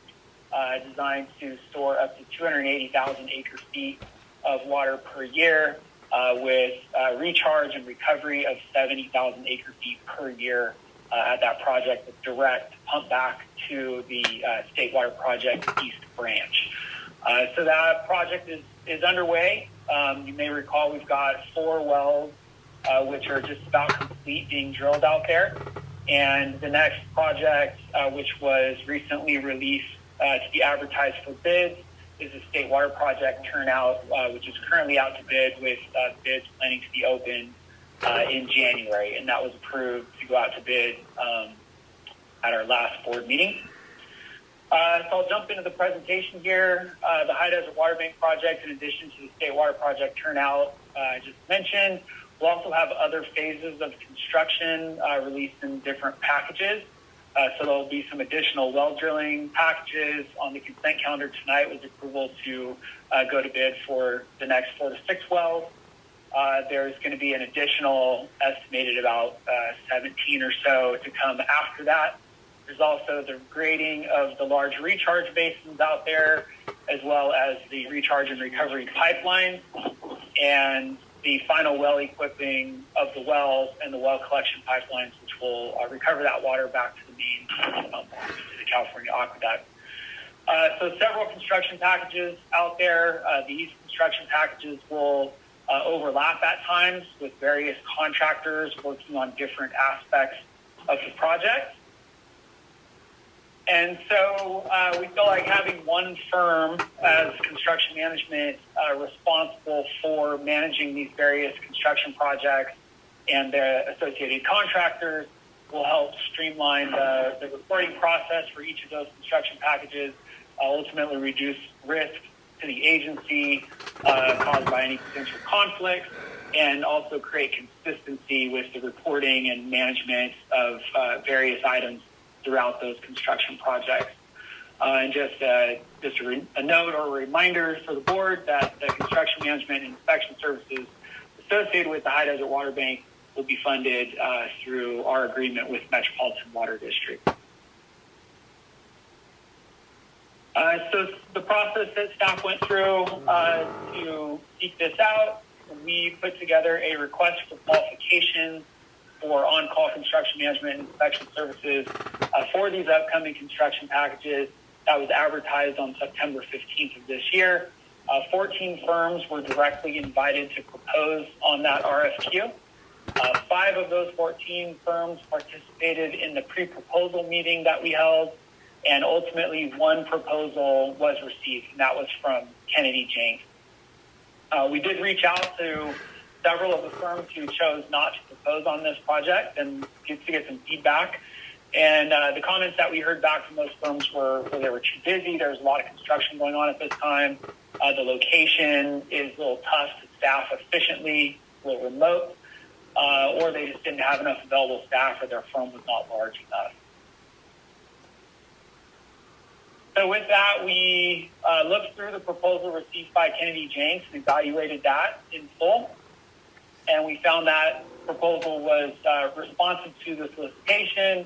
designed to store up to 280,000 acre feet of water per year, with recharge and recovery of 70,000 acre feet per year at that project, with direct pump back to the State Water Project East Branch. So that project is underway. You may recall we've got 4 wells, which are just about complete being drilled out there. And the next project, which was recently released to be advertised for bids, is the State Water Project Turnout, which is currently out to bid, with bids planning to be open in January, and that was approved to go out to bid at our last board meeting. So I'll jump into the presentation here. The High Desert Water Bank project, in addition to the State Water Project Turnout I just mentioned, we'll also have other phases of construction released in different packages. So there'll be some additional well drilling packages on the consent calendar tonight, with approval to go to bid for the next 4 to 6 wells. There's going to be an additional estimated about 17 or so to come after that. There's also the grading of the large recharge basins out there, as well as the recharge and recovery pipelines, and the final well equipping of the wells and the well collection pipelines, which will recover that water back to the main to the California Aqueduct. So several construction packages out there. These construction packages will overlap at times, with various contractors working on different aspects of the project. And so we feel like having one firm as construction management responsible for managing these various construction projects and the associated contractors will help streamline the reporting process for each of those construction packages, ultimately reduce risk to the agency caused by any potential conflicts, and also create consistency with the reporting and management of various items throughout those construction projects. And just a note or a reminder for the board that the construction management and inspection services associated with the High Desert Water Bank will be funded through our agreement with Metropolitan Water District. So the process that staff went through to seek this out, we put together a request for qualifications for on-call construction management and inspection services for these upcoming construction packages. That was advertised on September 15th of this year. 14 firms were directly invited to propose on that RFQ. 5 of those 14 firms participated in the pre-proposal meeting that we held, and ultimately 1 proposal was received, and that was from Kennedy Jenks. We did reach out to several of the firms who chose not to propose on this project and to get some feedback. And the comments that we heard back from those firms were they were too busy. There was a lot of construction going on at this time. The location is a little tough to staff efficiently, a little remote, or they just didn't have enough available staff, or their firm was not large enough. So with that, we looked through the proposal received by Kennedy Jenks and evaluated that in full. And we found that proposal was responsive to the solicitation.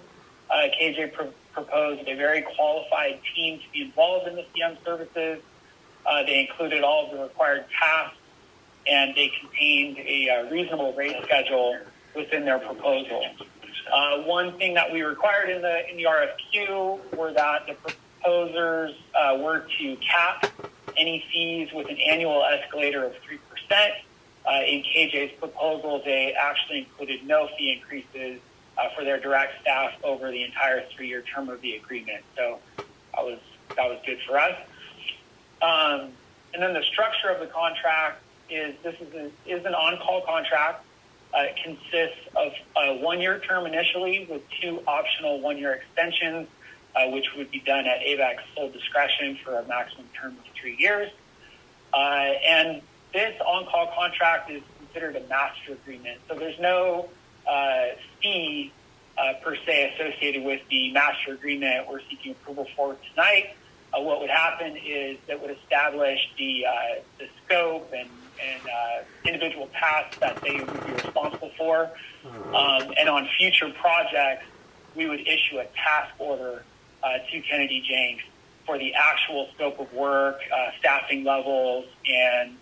KJ proposed a very qualified team to be involved in the CM services. They included all of the required tasks, and they contained a reasonable rate schedule within their proposal. One thing that we required in the RFQ were that the proposers were to cap any fees with an annual escalator of 3%. In KJ's proposal, they actually included no fee increases for their direct staff over the entire 3-year term of the agreement. So that was good for us. And then the structure of the contract is an on-call contract. It consists of a 1-year term initially with 2 optional 1-year extensions, which would be done at Avek's sole discretion for a maximum term of 3 years. And this on-call contract is considered a master agreement. So there's no fee per se associated with the master agreement we're seeking approval for tonight. What would happen is that would establish the scope and individual tasks that they would be responsible for. And on future projects, we would issue a task order to Kennedy Jenks for the actual scope of work, staffing levels, and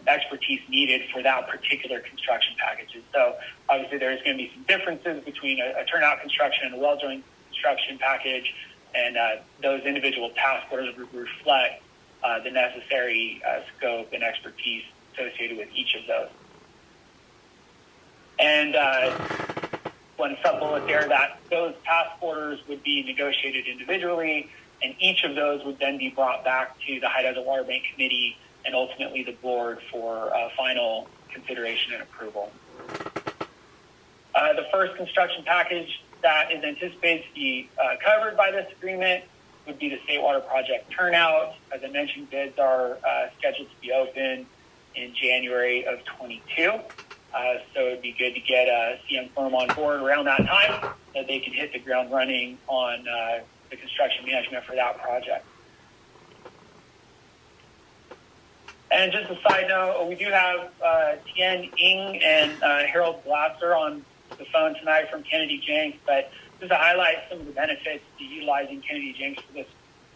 expertise needed for that particular construction package. So obviously there's going to be some differences between a turnout construction and a well joint construction package, and those individual task orders would reflect the necessary scope and expertise associated with each of those. And one sub-bullet there, that those task orders would be negotiated individually, and each of those would then be brought back to the High Desert Water Bank Committee and ultimately the board for final consideration and approval. The first construction package that is anticipated to be covered by this agreement would be the State Water Project Turnout. As I mentioned, bids are scheduled to be open in January of 22. So it'd be good to get a CM firm on board around that time so that they can hit the ground running on the construction management for that project. And just a side note, we do have Tien Ng and Harold Glasser on the phone tonight from Kennedy Jenks, but just to highlight some of the benefits to utilizing Kennedy Jenks for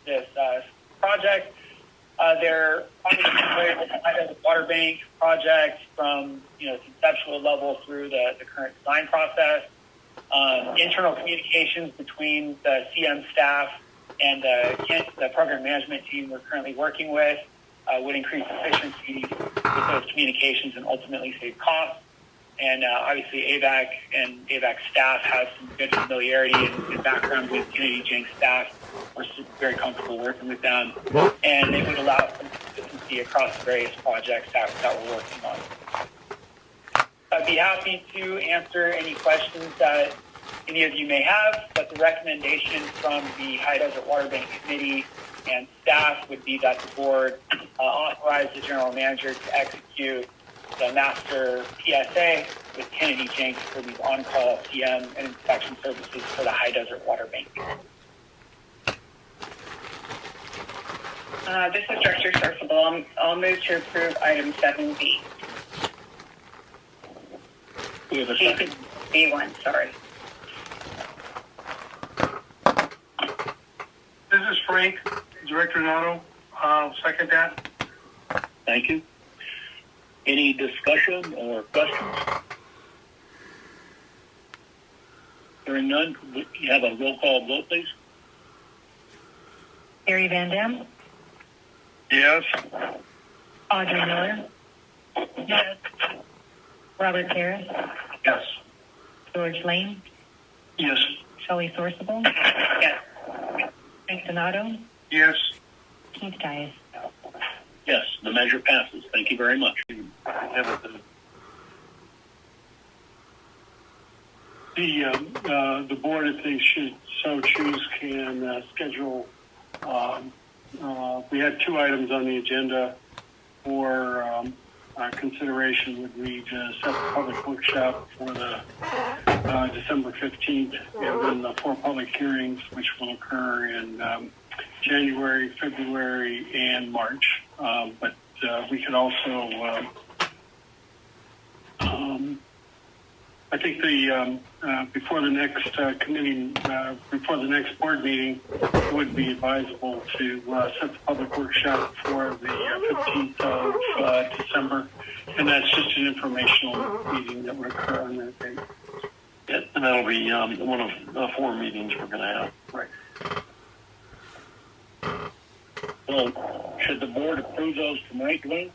this project. They're obviously familiar with the water bank project from conceptual level through the current design process. Internal communications between the CM staff and the program management team we're currently working with would increase efficiency with those communications and ultimately save costs. And obviously AVAC and AVAC staff have some good familiarity and background with Kennedy Jenks staff. We're very comfortable working with them, and it would allow some consistency across the various projects that we're working on. I'd be happy to answer any questions that any of you may have, but the recommendation from the High Desert Water Bank Committee and staff would be that the board authorize the general manager to execute the master PSA with Kennedy Jenks for these on-call PM and inspection services for the High Desert Water Bank. This is Director Sorsable. I'll move to approve item 7B. We have a second. B1, sorry. This is Frank, Director Nato. I'll second that. Thank you. Any discussion or questions? Hearing none, we have a roll call vote, please. Gary Van Dam, Yes. Audrey Miller, Yes. Robert Harris, Yes. George Lane, Yes. Shelley Sorsable, Yes. Frank Donato, Yes. Keith Dias. Yes, the measure passes. Thank you very much. The board, if they should so choose, can schedule. We had 2 items on the agenda for consideration. Would we set the public workshop for the December 15th, and then the 4 public hearings, which will occur in January, February, and March. But we could also, I think before the next before the next board meeting, it would be advisable to set the public workshop for the 15th of December, and that's just an informational meeting that would occur on that date. Yeah, and that'll be one of the 4 meetings we're going to have. Right. Well, should the board approve those tonight, Dwayne?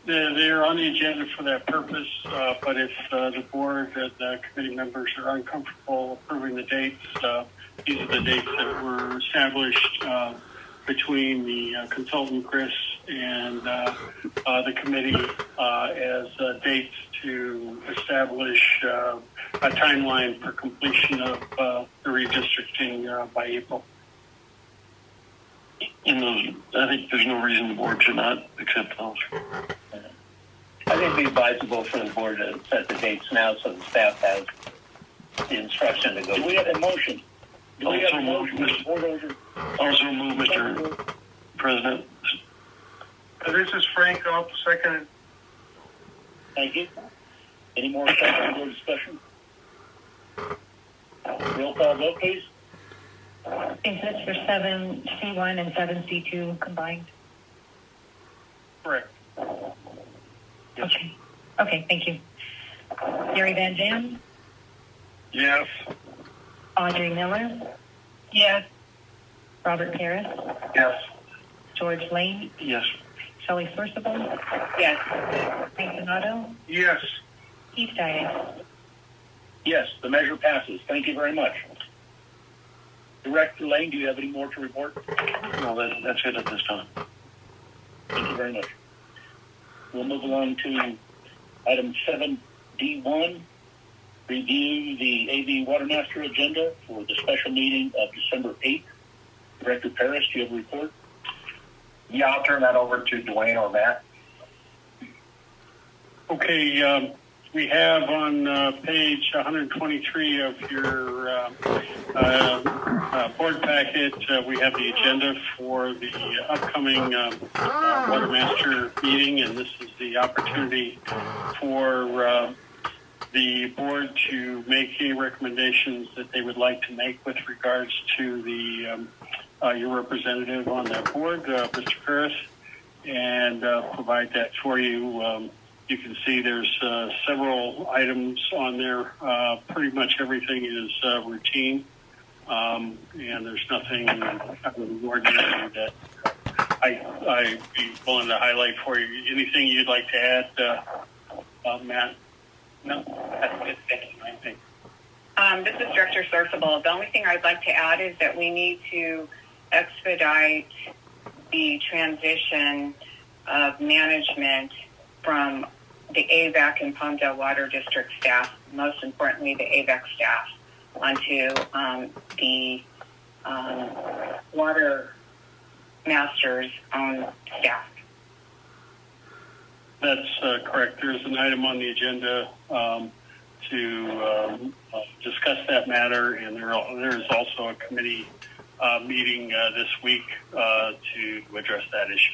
They're on the agenda for that purpose, but if the board and the committee members are uncomfortable approving the dates, these are the dates that were established between the consultant, Chris, and the committee as dates to establish a timeline for completion of the redistricting by April. In those, I think there's no reason the board should not accept those. I think it'd be advisable for the board to set the dates now so the staff has the instruction to go. Do we have a motion? Do we have a motion? Also move, Mr. President. This is Frank. I'll second it. Thank you. Any more questions or discussion? Roll call vote, please. Is this for 7C1 and 7C2 combined? Correct. Yes. Okay, thank you. Gary Van Dam, Yes. Audrey Miller, Yes. Robert Harris, Yes. George Lane, Yes. Shelley Sorsable, Yes. Frank Donato, Yes. Keith Dias. Yes, the measure passes. Thank you very much. Director Lane, do you have any more to report? No, that's it at this time. Thank you very much. We'll move along to item 7D1, review the AV Water Master agenda for the special meeting of December 8th. Director Paris, do you have a report? Yeah, I'll turn that over to Dwayne or Matt. Okay, we have on page 123 of your board packet, we have the agenda for the upcoming Water Master meeting, and this is the opportunity for the board to make any recommendations that they would like to make with regards to the your representative on that board, Mr. Paris, and provide that for you. You can see there's several items on there. Pretty much everything is routine, and there's nothing out of the ordinary that I'd be willing to highlight for you. Anything you'd like to add, Matt? No? That's good. Thank you. I think. This is Director Sorsable. The only thing I'd like to add is that we need to expedite the transition of management from the AVEC and Palmdale Water District staff, most importantly the AVEC staff, onto the water master's own staff. That's correct. There's an item on the agenda to discuss that matter, and there's also a committee meeting this week to address that issue.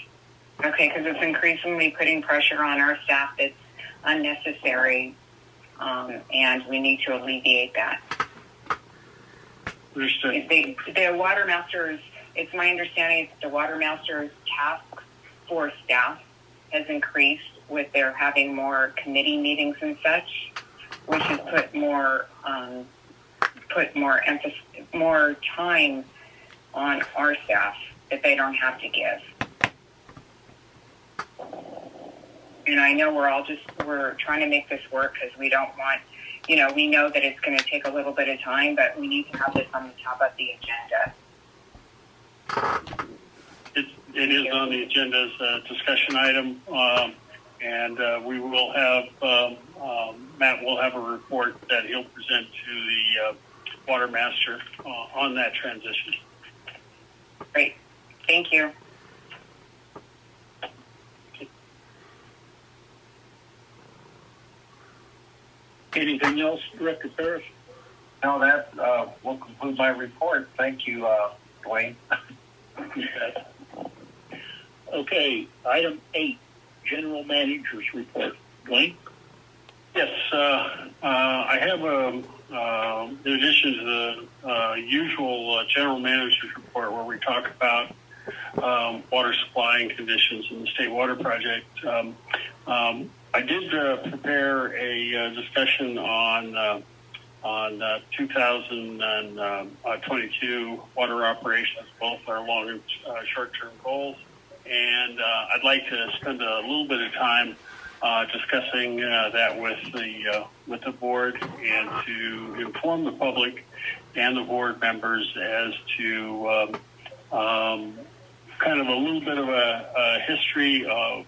Okay, because it's increasingly putting pressure on our staff that's unnecessary, and we need to alleviate that. Understood. The water masters, it's my understanding that the water masters task force staff has increased with their having more committee meetings and such, which has put more emphasis, more time on our staff that they don't have to give. And I know we're trying to make this work because we don't want, we know that it's going to take a little bit of time, but we need to have this on the top of the agenda. It is on the agenda as a discussion item, and we will have, Matt will have a report that he'll present to the water master on that transition. Great. Thank you. Anything else, Director Ferris? No, that will conclude my report. Thank you, Dwayne. Okay, item 8, General Manager's Report. Dwayne? Yes, I have in addition to the usual general manager's report where we talk about water supply and conditions in the state water project. I did prepare a discussion on 2022 water operations, both our long and short-term goals, and I'd like to spend a little bit of time discussing that with the board and to inform the public and the board members as to kind of a little bit of a history of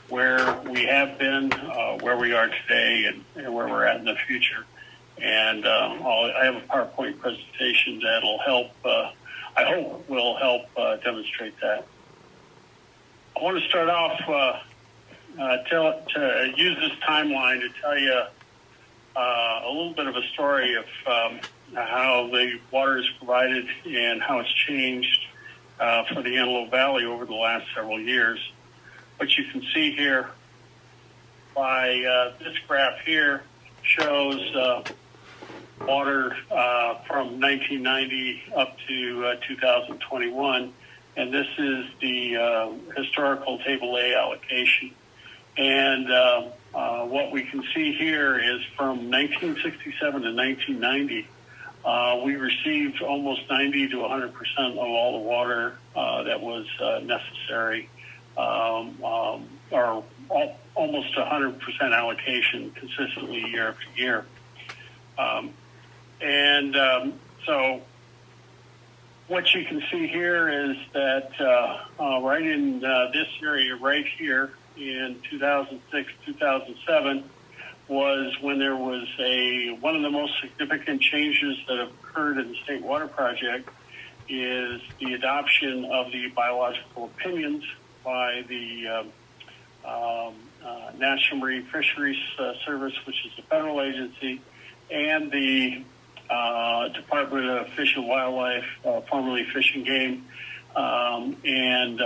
where we have been, where we are today, and where we're at in the future. And I have a PowerPoint presentation that'll help, I hope will help demonstrate that. I want to start off to use this timeline to tell you a little bit of a story of how the water is provided and how it's changed for the Antelope Valley over the last several years. What you can see here by this graph here shows water from 1990 up to 2021, and this is the historical Table A allocation. And what we can see here is from 1967 to 1990, we received almost 90 to 100% of all the water that was necessary, or almost 100% allocation consistently year after year. So what you can see here is that right in this area right here in 2006, 2007 was when there was one of the most significant changes that have occurred in the State Water Project is the adoption of the biological opinions by the National Marine Fisheries Service, which is a federal agency, and the Department of Fish and Wildlife, formerly Fish and Game, and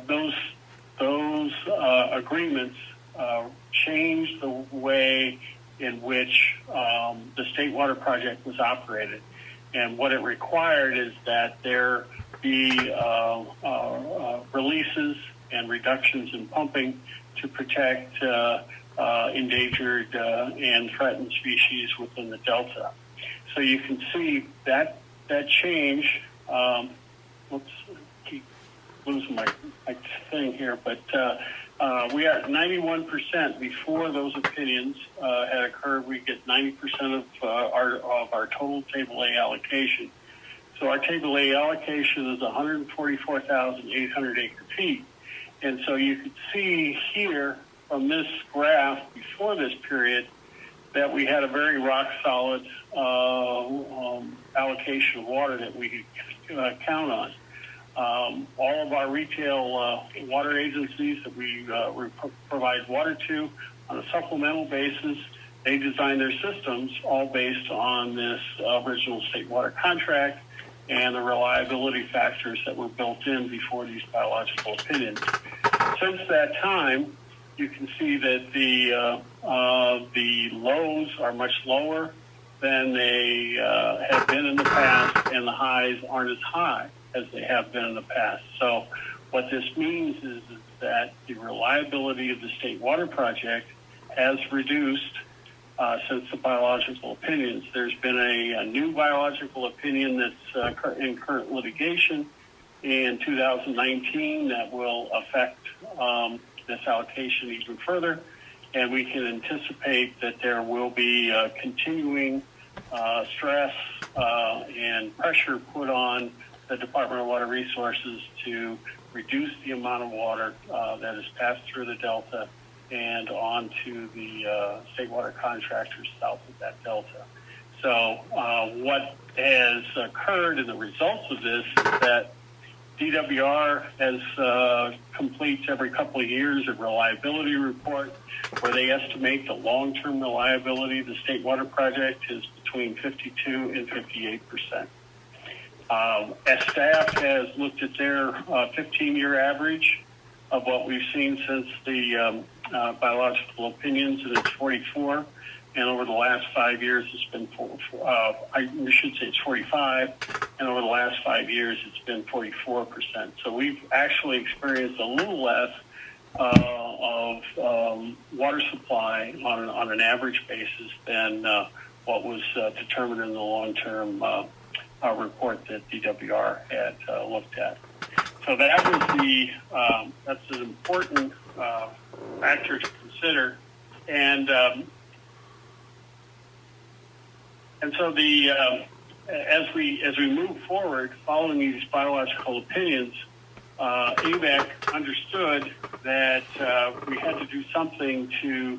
those agreements changed the way in which the State Water Project was operated. And what it required is that there be releases and reductions in pumping to protect endangered and threatened species within the Delta. So you can see that change. Let's keep losing my thing here, but we are at 91% before those opinions had occurred. We get 90% of our total Table A allocation. So our Table A allocation is 144,800 acre feet. And so you can see here from this graph before this period that we had a very rock solid allocation of water that we could count on. All of our retail water agencies that we provide water to on a supplemental basis, they design their systems all based on this original state water contract and the reliability factors that were built in before these biological opinions. Since that time, you can see that the lows are much lower than they have been in the past, and the highs aren't as high as they have been in the past. So what this means is that the reliability of the state water project has reduced since the biological opinions. There's been a new biological opinion that's in current litigation in 2019 that will affect this allocation even further, and we can anticipate that there will be continuing stress and pressure put on the Department of Water Resources to reduce the amount of water that is passed through the Delta and onto the state water contractors south of that Delta. So what has occurred in the results of this is that DWR has completes every couple of years a reliability report where they estimate the long-term reliability of the state water project is between 52 and 58%. As staff has looked at their 15-year average of what we've seen since the biological opinions, and it's 44. And over the last 5 years, it's been, I should say it's 45. And over the last 5 years, it's been 44%. So we've actually experienced a little less of water supply on an average basis than what was determined in the long-term report that DWR had looked at. So that was that's an important factor to consider. And so as we move forward, following these biological opinions, Avek understood that we had to do something to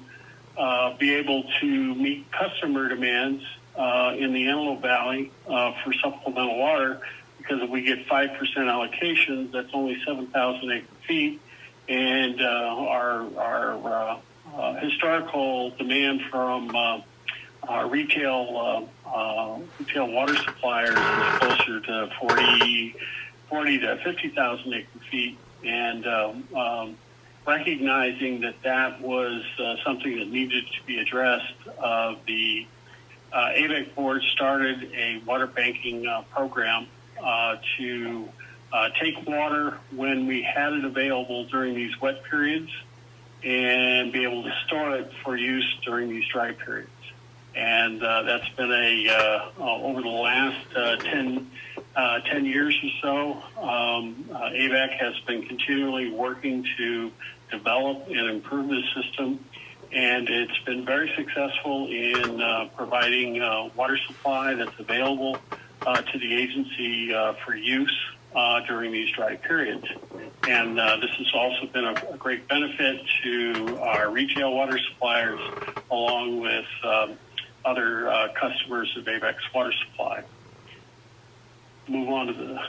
be able to meet customer demands in the Antelope Valley for supplemental water, because if we get 5% allocations, that's only 7,000 acre feet, and our historical demand from retail water suppliers is closer to 40 to 50,000 acre feet, and recognizing that was something that needed to be addressed, the Avek board started a water banking program to take water when we had it available during these wet periods and be able to store it for use during these dry periods. And that's been over the last 10 years or so, Avek has been continually working to develop and improve the system, and it's been very successful in providing water supply that's available to the agency for use during these dry periods. And this has also been a great benefit to our retail water suppliers, along with other customers of Avek's water supply. Move on to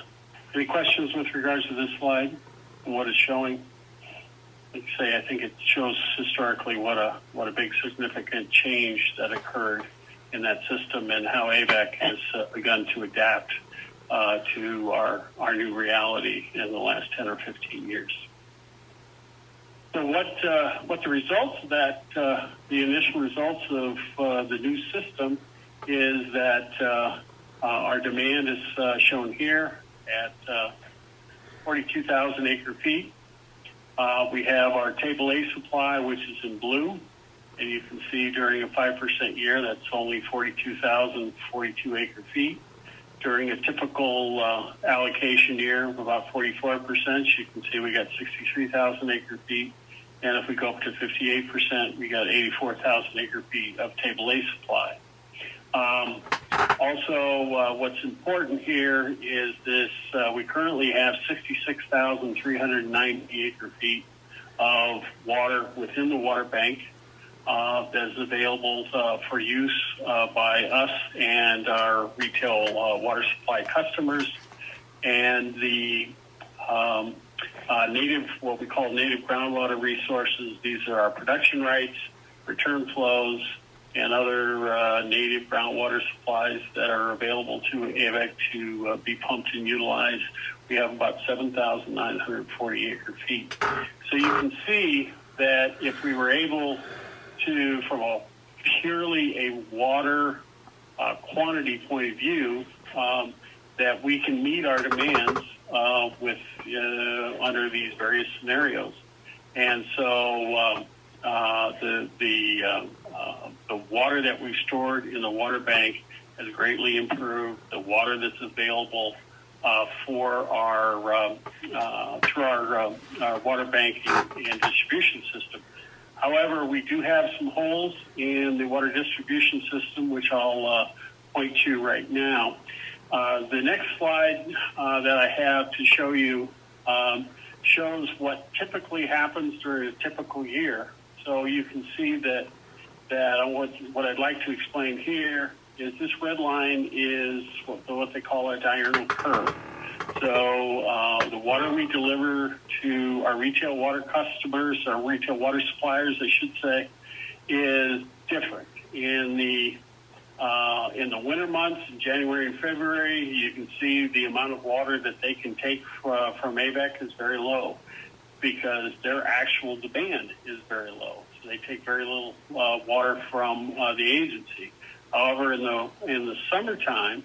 any questions with regards to this slide and what it's showing? Like I say, I think it shows historically what a big significant change that occurred in that system, and how Avek has begun to adapt to our new reality in the last 10 or 15 years. So what the results of that, the initial results of the new system is that our demand is shown here at 42,000 acre feet. We have our table A supply, which is in blue, and you can see during a 5% year, that's only 42,042 acre feet. During a typical allocation year of about 44%, you can see we got 63,000 acre feet. And if we go up to 58%, we got 84,000 acre feet of table A supply. Also, what's important here is this, we currently have 66,390 acre feet of water within the water bank. that is available for use by us and our retail water supply customers. And the native, what we call native groundwater resources, these are our production rights, return flows, and other native groundwater supplies that are available to Avek to be pumped and utilized. We have about 7,940 acre feet. So you can see that if we were able to, from a purely a water quantity point of view, that we can meet our demands with under these various scenarios. And so the water that we've stored in the water bank has greatly improved. The water that's available for our through our water bank and distribution system. However, we do have some holes in the water distribution system, which I'll point to right now. The next slide that I have to show you shows what typically happens during a typical year. So you can see that what I'd like to explain here is this red line is what they call a diurnal curve. So the water we deliver to our retail water customers, our retail water suppliers, I should say, is different. In the winter months, in January and February, you can see the amount of water that they can take from Avek is very low because their actual demand is very low. So they take very little water from the agency. However, in the summertime,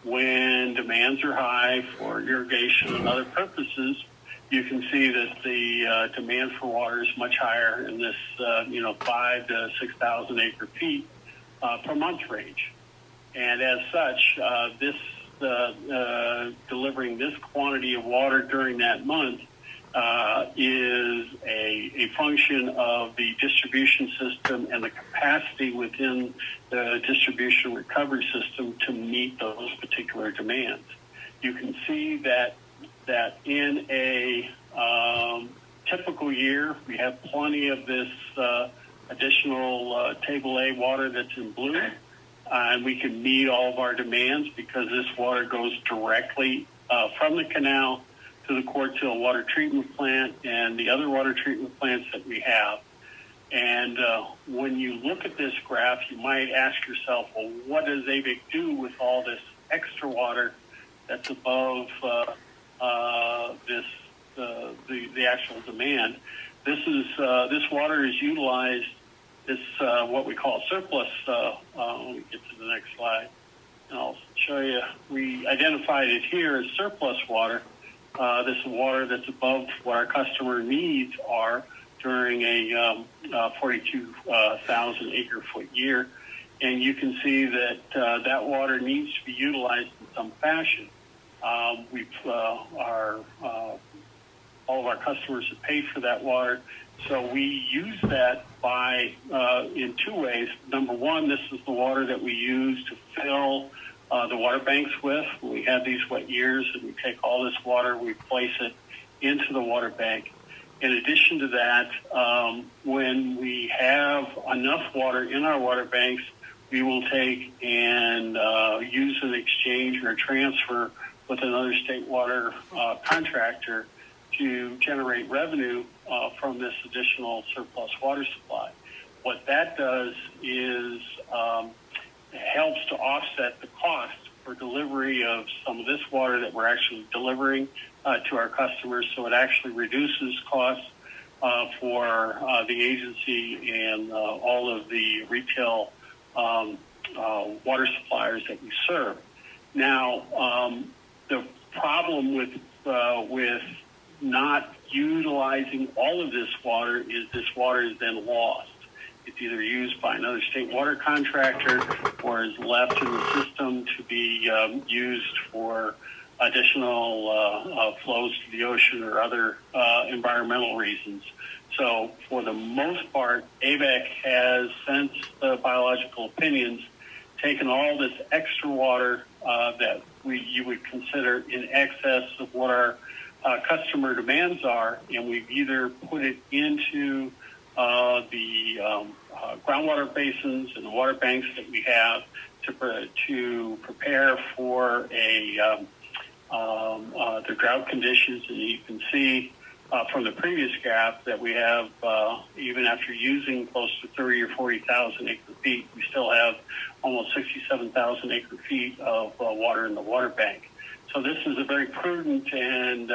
when demands are high for irrigation and other purposes, you can see that the demand for water is much higher in this 5,000 to 6,000 acre feet per month range. And as such, delivering this quantity of water during that month is a function of the distribution system and the capacity within the distribution recovery system to meet those particular demands. You can see that in a typical year, we have plenty of this additional Table A water that's in blue, and we can meet all of our demands because this water goes directly from the canal to the Quartzill water treatment plant and the other water treatment plants that we have. And when you look at this graph, you might ask yourself, well, what does Avek do with all this extra water that's above the actual demand? This water is utilized. This what we call surplus. Let me get to the next slide, and I'll show you. We identified it here as surplus water. This is water that's above what our customer needs are during a 42,000 acre foot year. And you can see that that water needs to be utilized in some fashion. All of our customers have paid for that water. So we use that in two ways. Number one, this is the water that we use to fill the water banks with. We have these wet years, and we take all this water, we place it into the water bank. In addition to that, when we have enough water in our water banks, we will take and use an exchange or a transfer with another state water contractor to generate revenue from this additional surplus water supply. What that does is helps to offset the cost for delivery of some of this water that we're actually delivering to our customers. So it actually reduces costs for the agency and all of the retail water suppliers that we serve. Now, the problem with not utilizing all of this water is this water is then lost. It's either used by another state water contractor or is left in the system to be used for additional flows to the ocean or other environmental reasons. So for the most part, Avek has, since the biological opinions, taken all this extra water that you would consider in excess of what our customer demands are, and we've either put it into the groundwater basins and the water banks that we have to prepare for the drought conditions. And you can see from the previous graph that we have, even after using close to 30 or 40,000 acre feet, we still have almost 67,000 acre feet of water in the water bank. So this is a very prudent and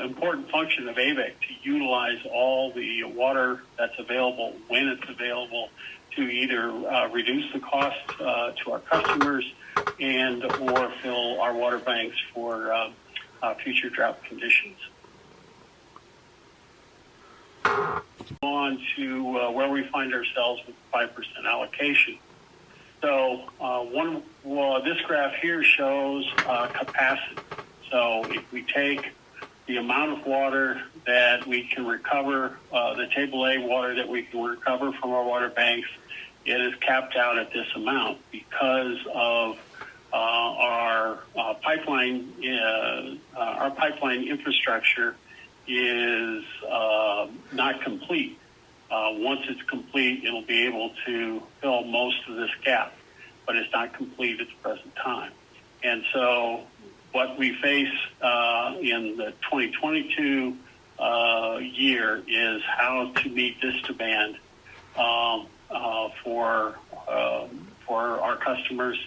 important function of Avek to utilize all the water that's available when it's available to either reduce the cost to our customers and or fill our water banks for future drought conditions. On to where we find ourselves with 5% allocation. So this graph here shows capacity. So if we take the amount of water that we can recover, the table A water that we can recover from our water banks, it is capped out at this amount because of our pipeline infrastructure is not complete. Once it's complete, it'll be able to fill most of this gap, but it's not complete at the present time. And so what we face in the 2022 year is how to meet this demand for our customers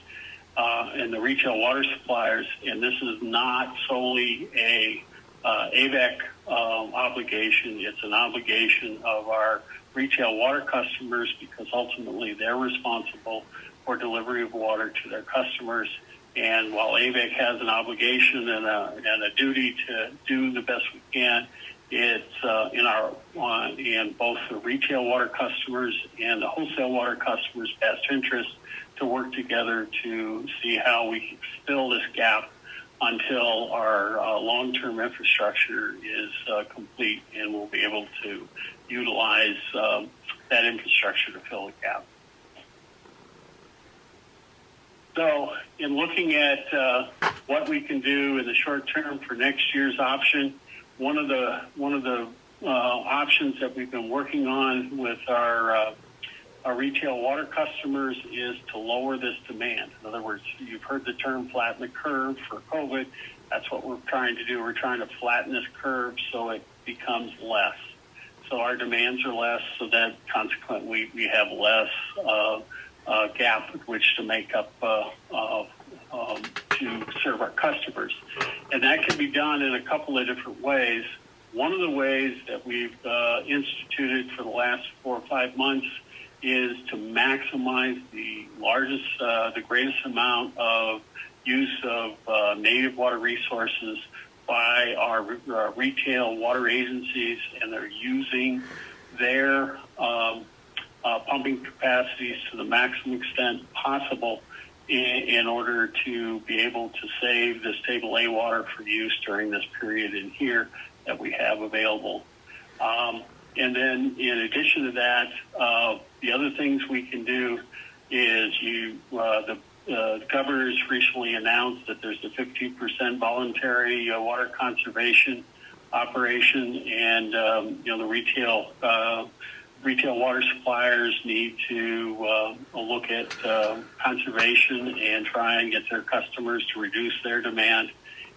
and the retail water suppliers. And this is not solely a Avek obligation. It's an obligation of our retail water customers because ultimately they're responsible for delivery of water to their customers. And while Avek has an obligation and a duty to do the best we can, it's in both the retail water customers and the wholesale water customers' best interest to work together to see how we can fill this gap until our long-term infrastructure is complete and we'll be able to utilize that infrastructure to fill the gap. So in looking at what we can do in the short term for next year's option, one of the options that we've been working on with our retail water customers is to lower this demand. In other words, you've heard the term flatten the curve for COVID. That's what we're trying to do. We're trying to flatten this curve so it becomes less. So our demands are less, so that consequently we have less gap with which to make up to serve our customers. And that can be done in a couple of different ways. One of the ways that we've instituted for the last 4 or 5 months is to maximize the greatest amount of use of native water resources by our retail water agencies, and they're using their pumping capacities to the maximum extent possible in order to be able to save this table A water for use during this period in here that we have available. And then in addition to that, the other things we can do is the governor's recently announced that there's a 15% voluntary water conservation operation, and the retail water suppliers need to look at conservation and try and get their customers to reduce their demand.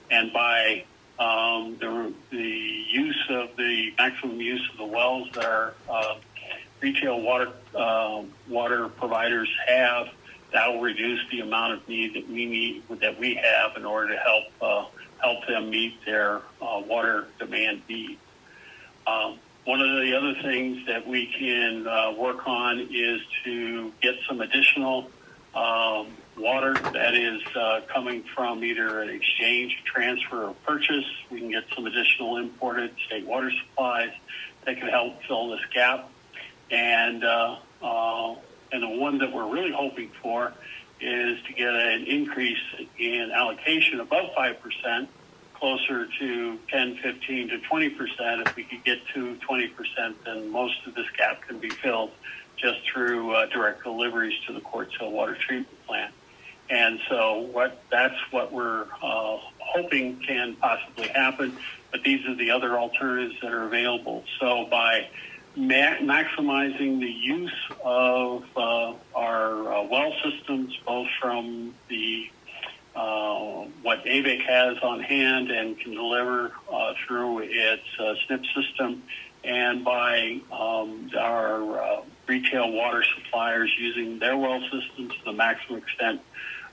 And by the use of the maximum use of the wells that our retail water providers have, that will reduce the amount of need that we have in order to help them meet their water demand need. One of the other things that we can work on is to get some additional water that is coming from either an exchange, transfer, or purchase. We can get some additional imported state water supplies that can help fill this gap. And the one that we're really hoping for is to get an increase in allocation above 5%, closer to 10, 15 to 20%. If we could get to 20%, then most of this gap can be filled just through direct deliveries to the Quartz Hill Water Treatment Plant. And so that's what we're hoping can possibly happen, but these are the other alternatives that are available. So by maximizing the use of our well systems, both from the what Avek has on hand and can deliver through its SNP system, and by our retail water suppliers using their well systems to the maximum extent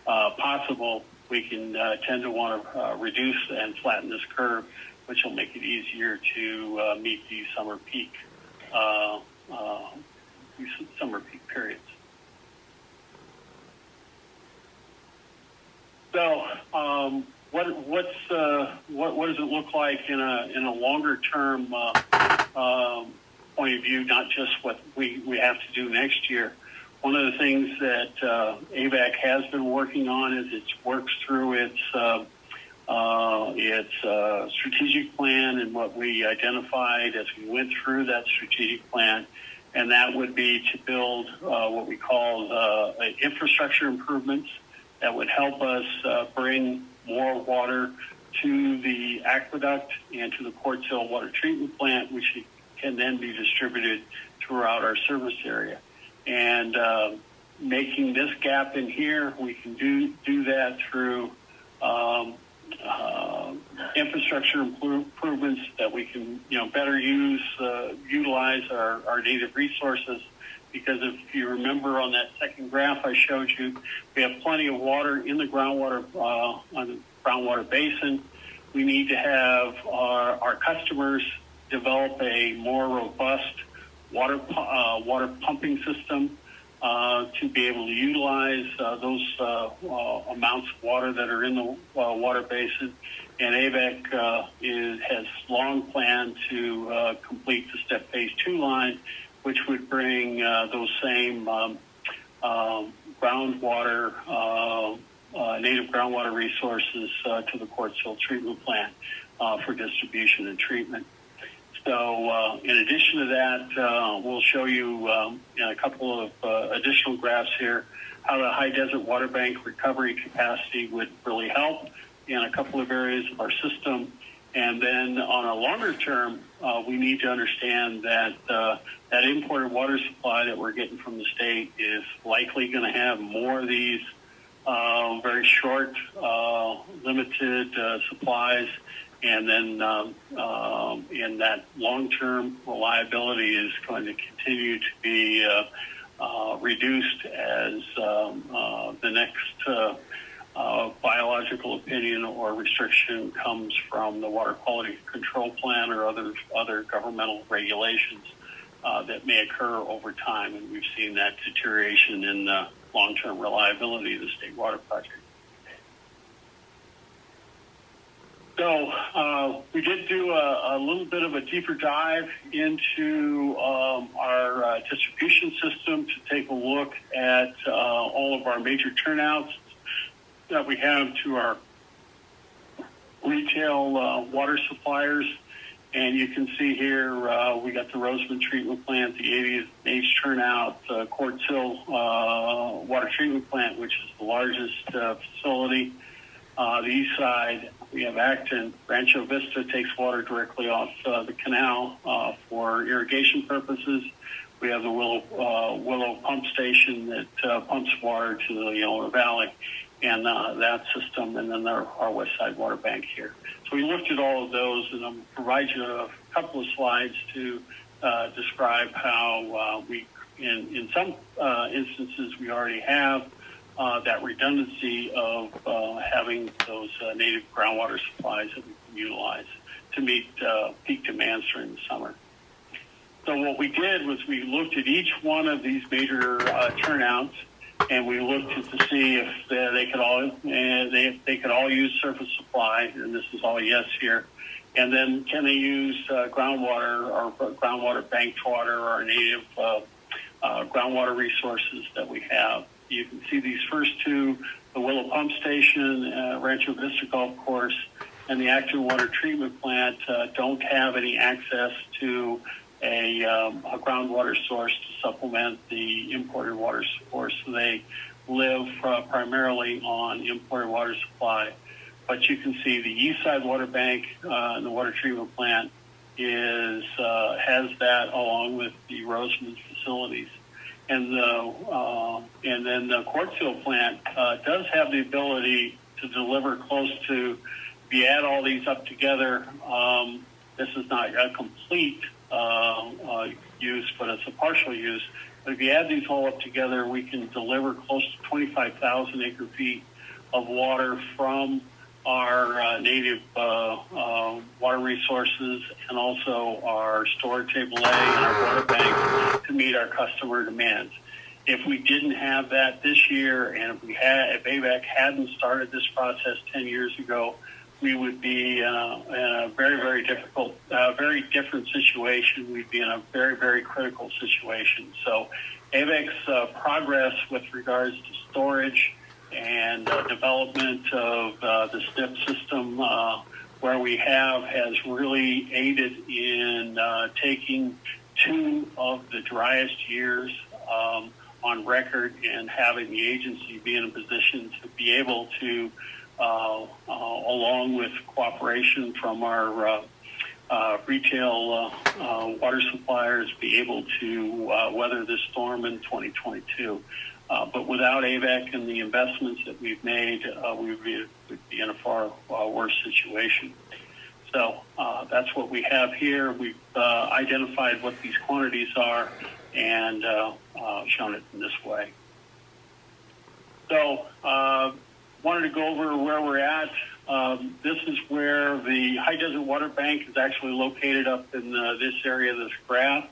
possible. We can tend to want to reduce and flatten this curve, which will make it easier to meet these summer peak periods. So, what does it look like in a longer term point of view? Not just what we have to do next year. One of the things that Avek has been working on is it works through its strategic plan and what we identified as we went through that strategic plan, and that would be to build what we call infrastructure improvements that would help us bring more water to the aqueduct and to the Quartz Hill water treatment plant, which can then be distributed throughout our service area. And making this gap in here, we can do that through infrastructure improvements that we can better utilize our native resources. Because if you remember on that second graph I showed you, we have plenty of water in the groundwater on the groundwater basin. We need to have our customers develop a more robust water pumping system to be able to utilize those amounts of water that are in the water basin. And Avek has long planned to complete the step phase 2 line, which would bring those same native groundwater resources to the Quartz Hill treatment plant for distribution and treatment. So in addition to that, we'll show you in a couple of additional graphs here how the high desert water bank recovery capacity would really help in a couple of areas of our system. And then on a longer term, we need to understand that that imported water supply that we're getting from the state is likely going to have more of these very short, limited supplies. And then in that long-term reliability is going to continue to be reduced as the next biological opinion or restriction comes from the Water Quality Control Plan or other governmental regulations that may occur over time. And we've seen that deterioration in long-term reliability of the state water project. So we did do a little bit of a deeper dive into our distribution system to take a look at all of our major turnouts that we have to our retail water suppliers. And you can see here we got the Roseman Treatment Plant, the 80th H Turnout, Quartz Hill Water Treatment Plant, which is the largest facility. The east side, we have Acton. Rancho Vista takes water directly off the canal for irrigation purposes. We have the Willow Pump Station that pumps water to the Yellow Valley, and that system, and then our west side water bank here. So we looked at all of those, and I'll provide you a couple of slides to describe how we, in some instances, we already have that redundancy of having those native groundwater supplies that we can utilize to meet peak demands during the summer. So what we did was we looked at each one of these major turnouts, and we looked to see if they could all use surface supply, and this is all yes here. And then can they use groundwater or groundwater banked water or our native groundwater resources that we have. You can see these first two, the Willow Pump Station, Rancho Vista Golf Course, and the Acton Water Treatment Plant don't have any access to a groundwater source to supplement the imported water source. So they live primarily on imported water supply. But you can see the east side water bank and the water treatment plant has that along with the Roseman's facilities. And then the Quartzville plant does have the ability to deliver close to, if you add all these up together, this is not a complete use, but it's a partial use. But if you add these all up together, we can deliver close to 25,000 acre feet of water from our native water resources and also our stored table A and our water banks to meet our customer demands. If we didn't have that this year, and if AVEC hadn't started this process 10 years ago, we would be in a very, very difficult, very different situation. We'd be in a very, very critical situation. So AVEC's progress with regards to storage and development of the SNP system where we has really aided in taking two of the driest years on record and having the agency be in a position to be able to, along with cooperation from our retail water suppliers, be able to weather this storm in 2022. But without AVEC and the investments that we've made, we would be in a far worse situation. So that's what we have here. We've identified what these quantities are and shown it in this way. So wanted to go over where we're at. This is where the High Desert Water Bank is actually located up in this area of this graph.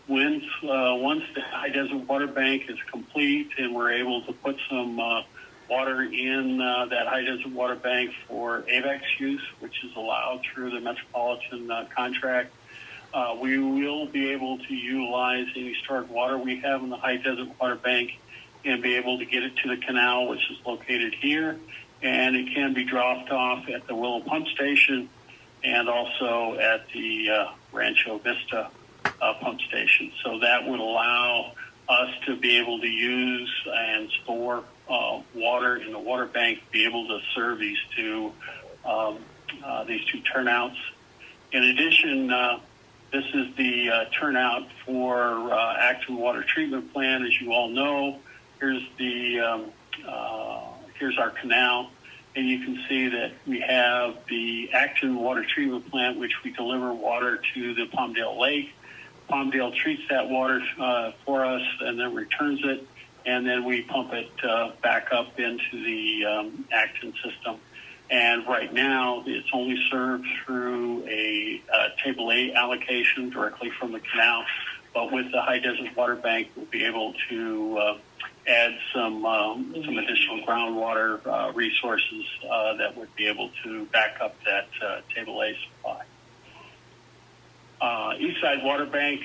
Once the High Desert Water Bank is complete and we're able to put some water in that High Desert Water Bank for AVEC's use, which is allowed through the Metropolitan contract, we will be able to utilize any stored water we have in the High Desert Water Bank and be able to get it to the canal, which is located here. And it can be dropped off at the Willow Pump Station and also at the Rancho Vista pump station. So that would allow us to be able to use and store water in the water bank, be able to serve these two turnouts. In addition, this is the turnout for Acton Water Treatment Plant. As you all know, here's our canal. And you can see that we have the Acton Water Treatment Plant, which we deliver water to the Palmdale Lake. Palmdale treats that water for us and then returns it, and then we pump it back up into the Acton system. And right now, it's only served through a Table A allocation directly from the canal. But with the High Desert Water Bank, we'll be able to add some additional groundwater resources that would be able to back up that Table A supply. Eastside Water Bank,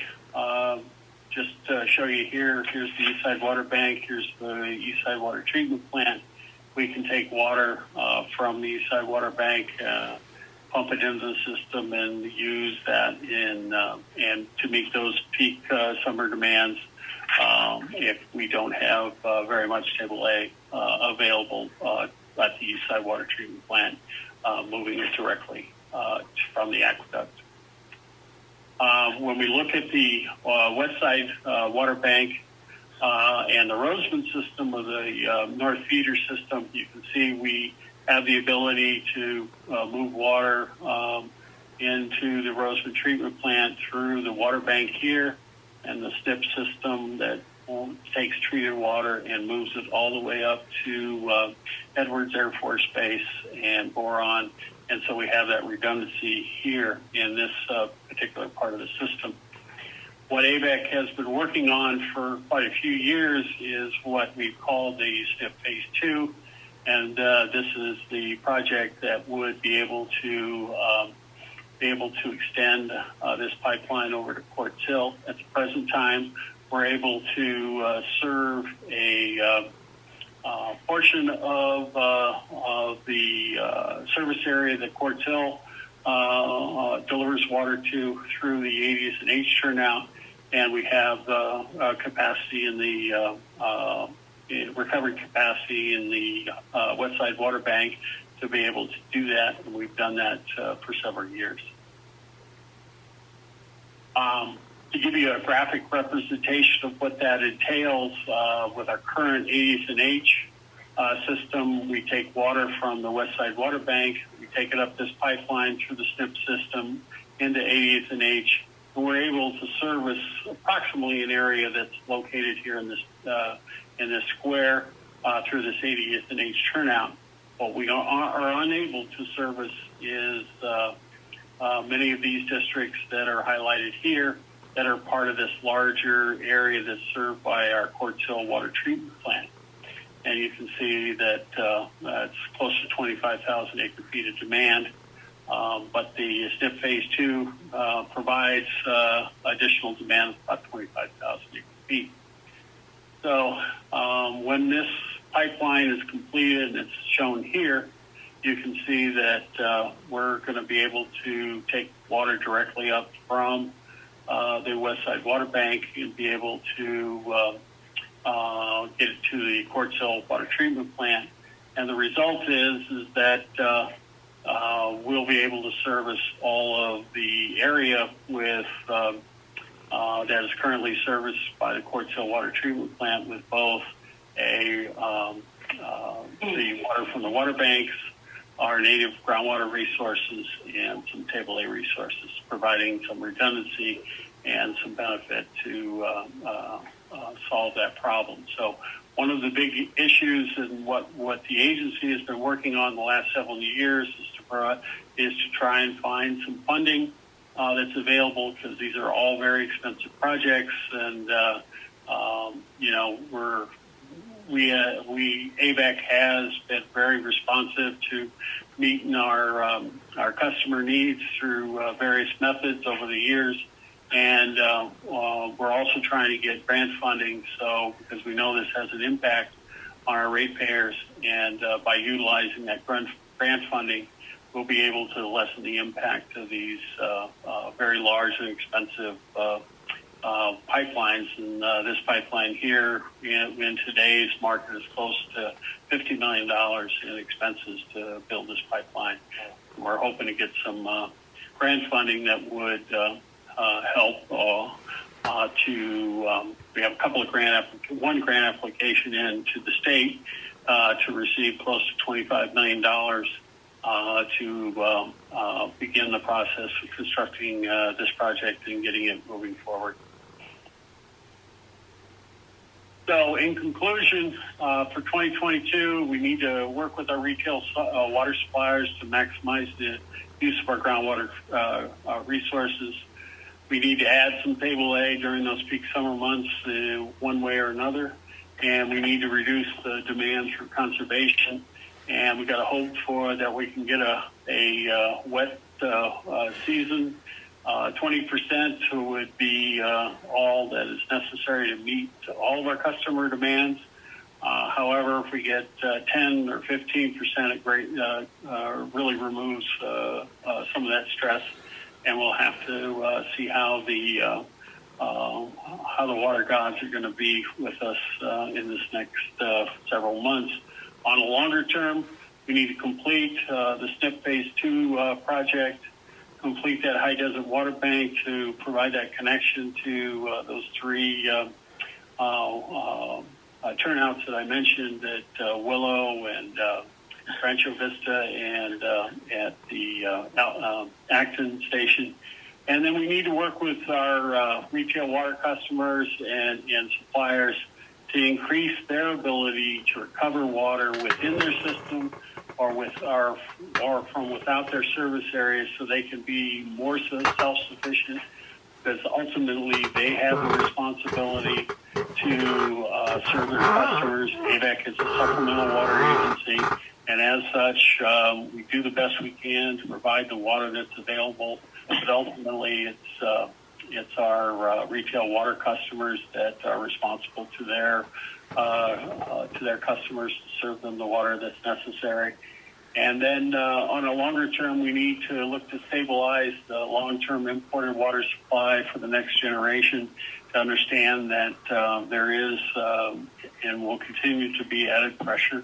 just to show you here, here's the Eastside Water Bank, here's the Eastside Water Treatment Plant. We can take water from the Eastside Water Bank, pump it into the system, and use that and to meet those peak summer demands if we don't have very much Table A available at the Eastside Water Treatment Plant, moving it directly from the aqueduct. When we look at the West Side Water Bank and the Roseman system or the North Feeder system, you can see we have the ability to move water into the Roseman treatment plant through the water bank here and the SNP system that takes treated water and moves it all the way up to Edwards Air Force Base and Boron. And so we have that redundancy here in this particular part of the system. What AVEC has been working on for quite a few years is what we call the SNP Phase 2. And this is the project that would be able to extend this pipeline over to Quartz Hill. At the present time, we're able to serve a portion of the service area that Quartz Hill delivers water to through the 80s and H turnout, and we have capacity in the recovery capacity in the West Side Water Bank to be able to do that, and we've done that for several years. To give you a graphic representation of what that entails, with our current 80th and H system, we take water from the West Side Water Bank, we take it up this pipeline through the SNP system into 80th and H, and we're able to service approximately an area that's located here in this square through this 80th and H turnout. What we are unable to service is many of these districts that are highlighted here that are part of this larger area that's served by our Quartz Hill water treatment plant. And you can see that it's close to 25,000 acre feet of demand. But the SNP Phase 2 provides additional demand of about 25,000 acre feet. So when this pipeline is completed, and it's shown here, you can see that we're going to be able to take water directly up from the West Side Water Bank and be able to get it to the Quartz Hill water treatment plant. And the result is that we'll be able to service all of the area with that is currently serviced by the Quartz Hill water treatment plant with both the water from the water banks, our native groundwater resources, and some Table A resources, providing some redundancy and some benefit to solve that problem. So one of the big issues and what the agency has been working on the last several years is to try and find some funding that's available, because these are all very expensive projects, and Avek has been very responsive to meeting our customer needs through various methods over the years, and we're also trying to get grant funding. So because we know this has an impact on our ratepayers, and by utilizing that grant funding, we'll be able to lessen the impact of these very large and expensive pipelines. And this pipeline here in today's market is close to $50 million in expenses to build this pipeline. We're hoping to get some grant funding that would help we have a couple of one grant application in to the state to receive close to $25 million to begin the process of constructing this project and getting it moving forward. So in conclusion, for 2022, we need to work with our retail water suppliers to maximize the use of our groundwater resources. We need to add some Table A during those peak summer months one way or another, and we need to reduce the demand through conservation. And we got to hope for that we can get a wet season. 20% would be all that is necessary to meet all of our customer demands. However, if we get 10 or 15%, it really removes some of that stress, and we'll have to see how the water gods are going to be with us in this next several months. On a longer term, we need to complete the SNP Phase 2 project, complete that high desert water bank to provide that connection to those three turnouts that I mentioned at Willow and Rancho Vista and at the Acton station. And then we need to work with our retail water customers and suppliers to increase their ability to recover water within their system or from without their service areas, so they can be more self-sufficient, because ultimately they have the responsibility to serve their customers. Avek is a supplemental water agency, and as such, we do the best we can to provide the water that's available, but ultimately it's our retail water customers that are responsible to their customers to serve them the water that's necessary. And then on a longer term, we need to look to stabilize the long-term imported water supply for the next generation, to understand that there is and will continue to be added pressure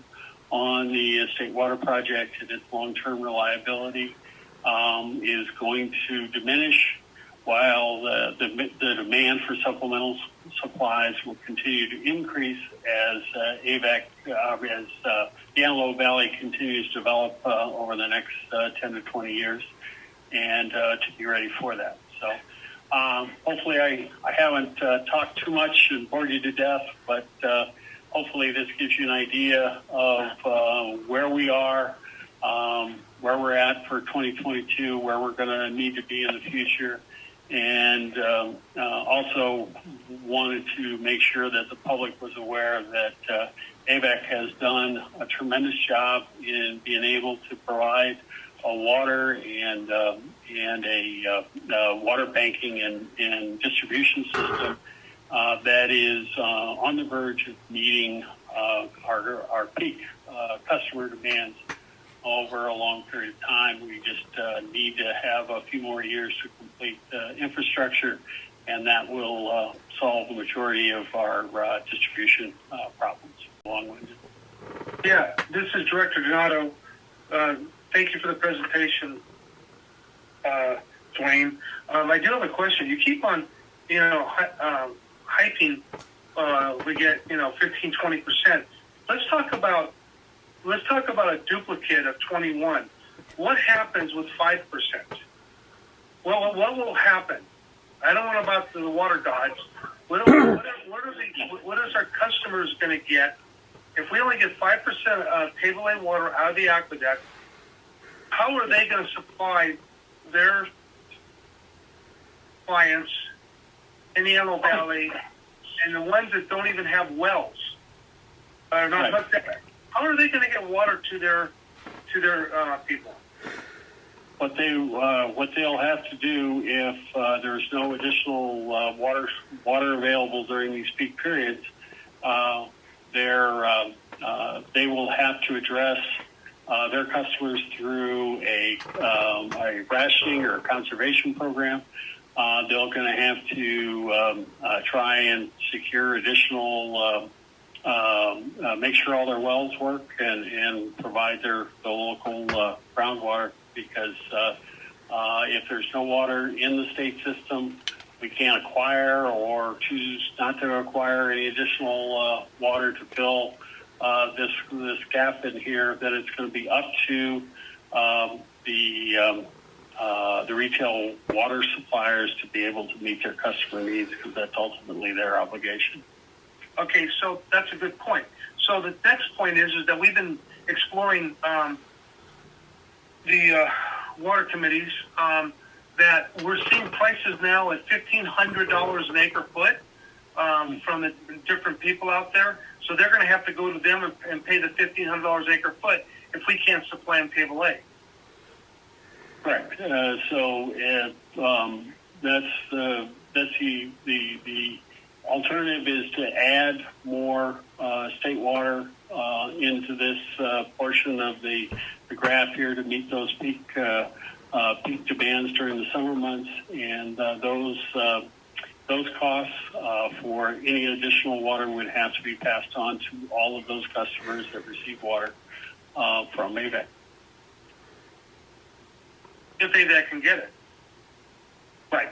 on the state water project, and its long-term reliability is going to diminish while the demand for supplemental supplies will continue to increase as Avek, as the Antelope Valley continues to develop over the next 10 to 20 years, and to be ready for that. So hopefully I haven't talked too much and bored you to death, but hopefully this gives you an idea of where we are, where we're at for 2022, where we're going to need to be in the future, and also wanted to make sure that the public was aware that Avek has done a tremendous job in being able to provide a water and a water banking and distribution system that is on the verge of meeting our peak customer demands over a long period of time. We just need to have a few more years to complete infrastructure, and that will solve the majority of our distribution problems. Long-winded. Yeah, this is Director Donato. Thank you for the presentation, Dwayne. I do have a question. You keep on, hyping, we get, 15, 20%. Let's talk about a duplicate of 21. What happens with 5%? Well, what will happen? I don't know about the water gods. What is our customers going to get if we only get 5% of table A water out of the aqueduct? How are they going to supply their clients in the Antelope Valley and the ones that don't even have wells? Are not hooked up? How are they going to get water to their people? What they'll have to do if there's no additional water available during these peak periods, they will have to address their customers through a rationing or a conservation program. They're going to have to try and secure additional, make sure all their wells work and provide the local groundwater, because if there's no water in the state system, we can't acquire or choose not to acquire any additional water to fill this gap in here. That it's going to be up to the retail water suppliers to be able to meet their customer needs, because that's ultimately their obligation. Okay, so that's a good point. So the next point is that we've been exploring the water committees, that we're seeing prices now at $1,500 an acre foot from the different people out there. So they're going to have to go to them and pay the $1,500 acre foot if we can't supply them table A. Correct. That's the alternative is to add more state water into this portion of the graph here to meet those peak demands during the summer months, and those costs for any additional water would have to be passed on to all of those customers that receive water from Avek. If Avek can get it. Right.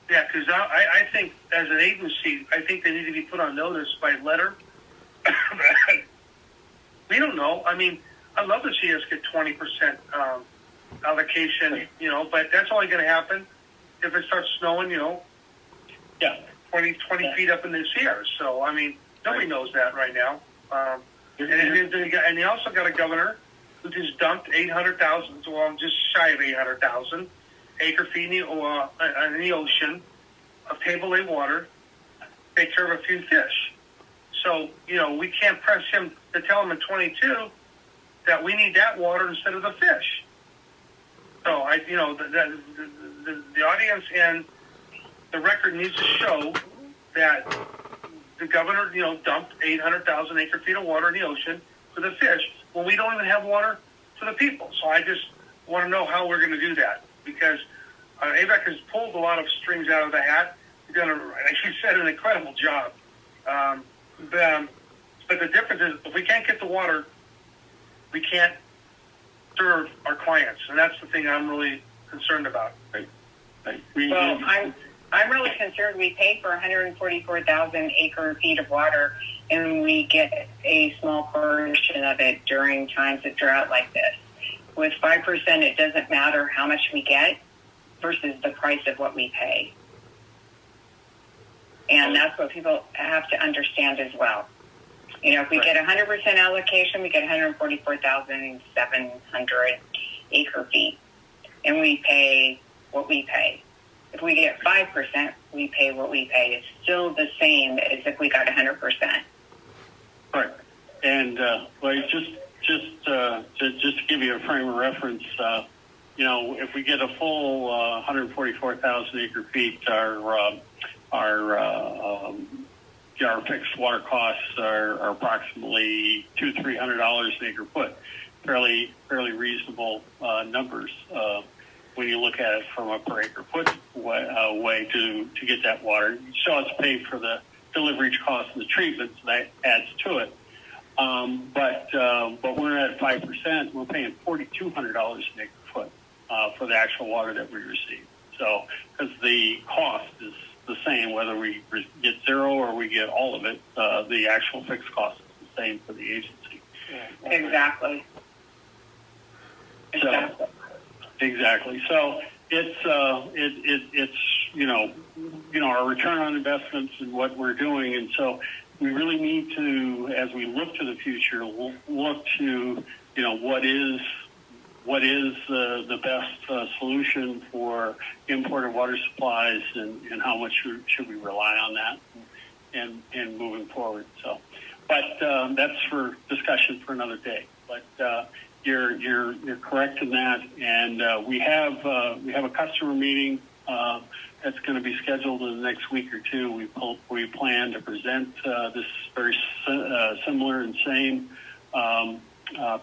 Yeah, because I think as an agency, I think they need to be put on notice by letter. We don't know. I mean, I'd love to see us get 20% allocation, but that's only going to happen if it starts snowing, 20 feet up in the Sierras. So, I mean, nobody knows that right now. And they also got a governor who just dumped 800,000, well, just shy of 800,000 acre feet in the ocean of table A water to take care of a few fish. So, we can't press him to tell him in 22 that we need that water instead of the fish. So, the audience and the record needs to show that the governor, dumped 800,000 acre feet of water in the ocean for the fish when we don't even have water for the people. So I just want to know how we're going to do that, because Avek has pulled a lot of strings out of the hat. He's done, as you said, an incredible job. But the difference is, if we can't get the water, we can't serve our clients, and that's the thing I'm really concerned about. Right. Well, I'm really concerned. We pay for 144,000 acre feet of water, and we get a small portion of it during times of drought like this. With 5%, it doesn't matter how much we get versus the price of what we pay. And that's what people have to understand as well. You know, if we get 100% allocation, we get 144,700 acre feet, and we pay what we pay. If we get 5%, we pay what we pay. It's still the same as if we got 100%. Right. And just to give you a frame of reference, you know, if we get a full 144,000 acre feet, our fixed water costs are approximately $200-300 an acre foot. Fairly reasonable numbers when you look at it from a per acre foot way to get that water. You still have to pay for the delivery cost and the treatment, so that adds to it. But we're at 5%. We're paying $4,200 an acre foot for the actual water that we receive. So because the cost is the same, whether we get zero or we get all of it, the actual fixed cost is the same for the agency. Exactly. So, exactly. So it's you know our return on investments and what we're doing, and so we really need to, as we look to the future, look to what is the best solution for imported water supplies, and how much should we rely on that, and moving forward. So, but that's for discussion for another day. But you're correct in that, and we have a customer meeting that's going to be scheduled in the next week or two. We plan to present this very similar and same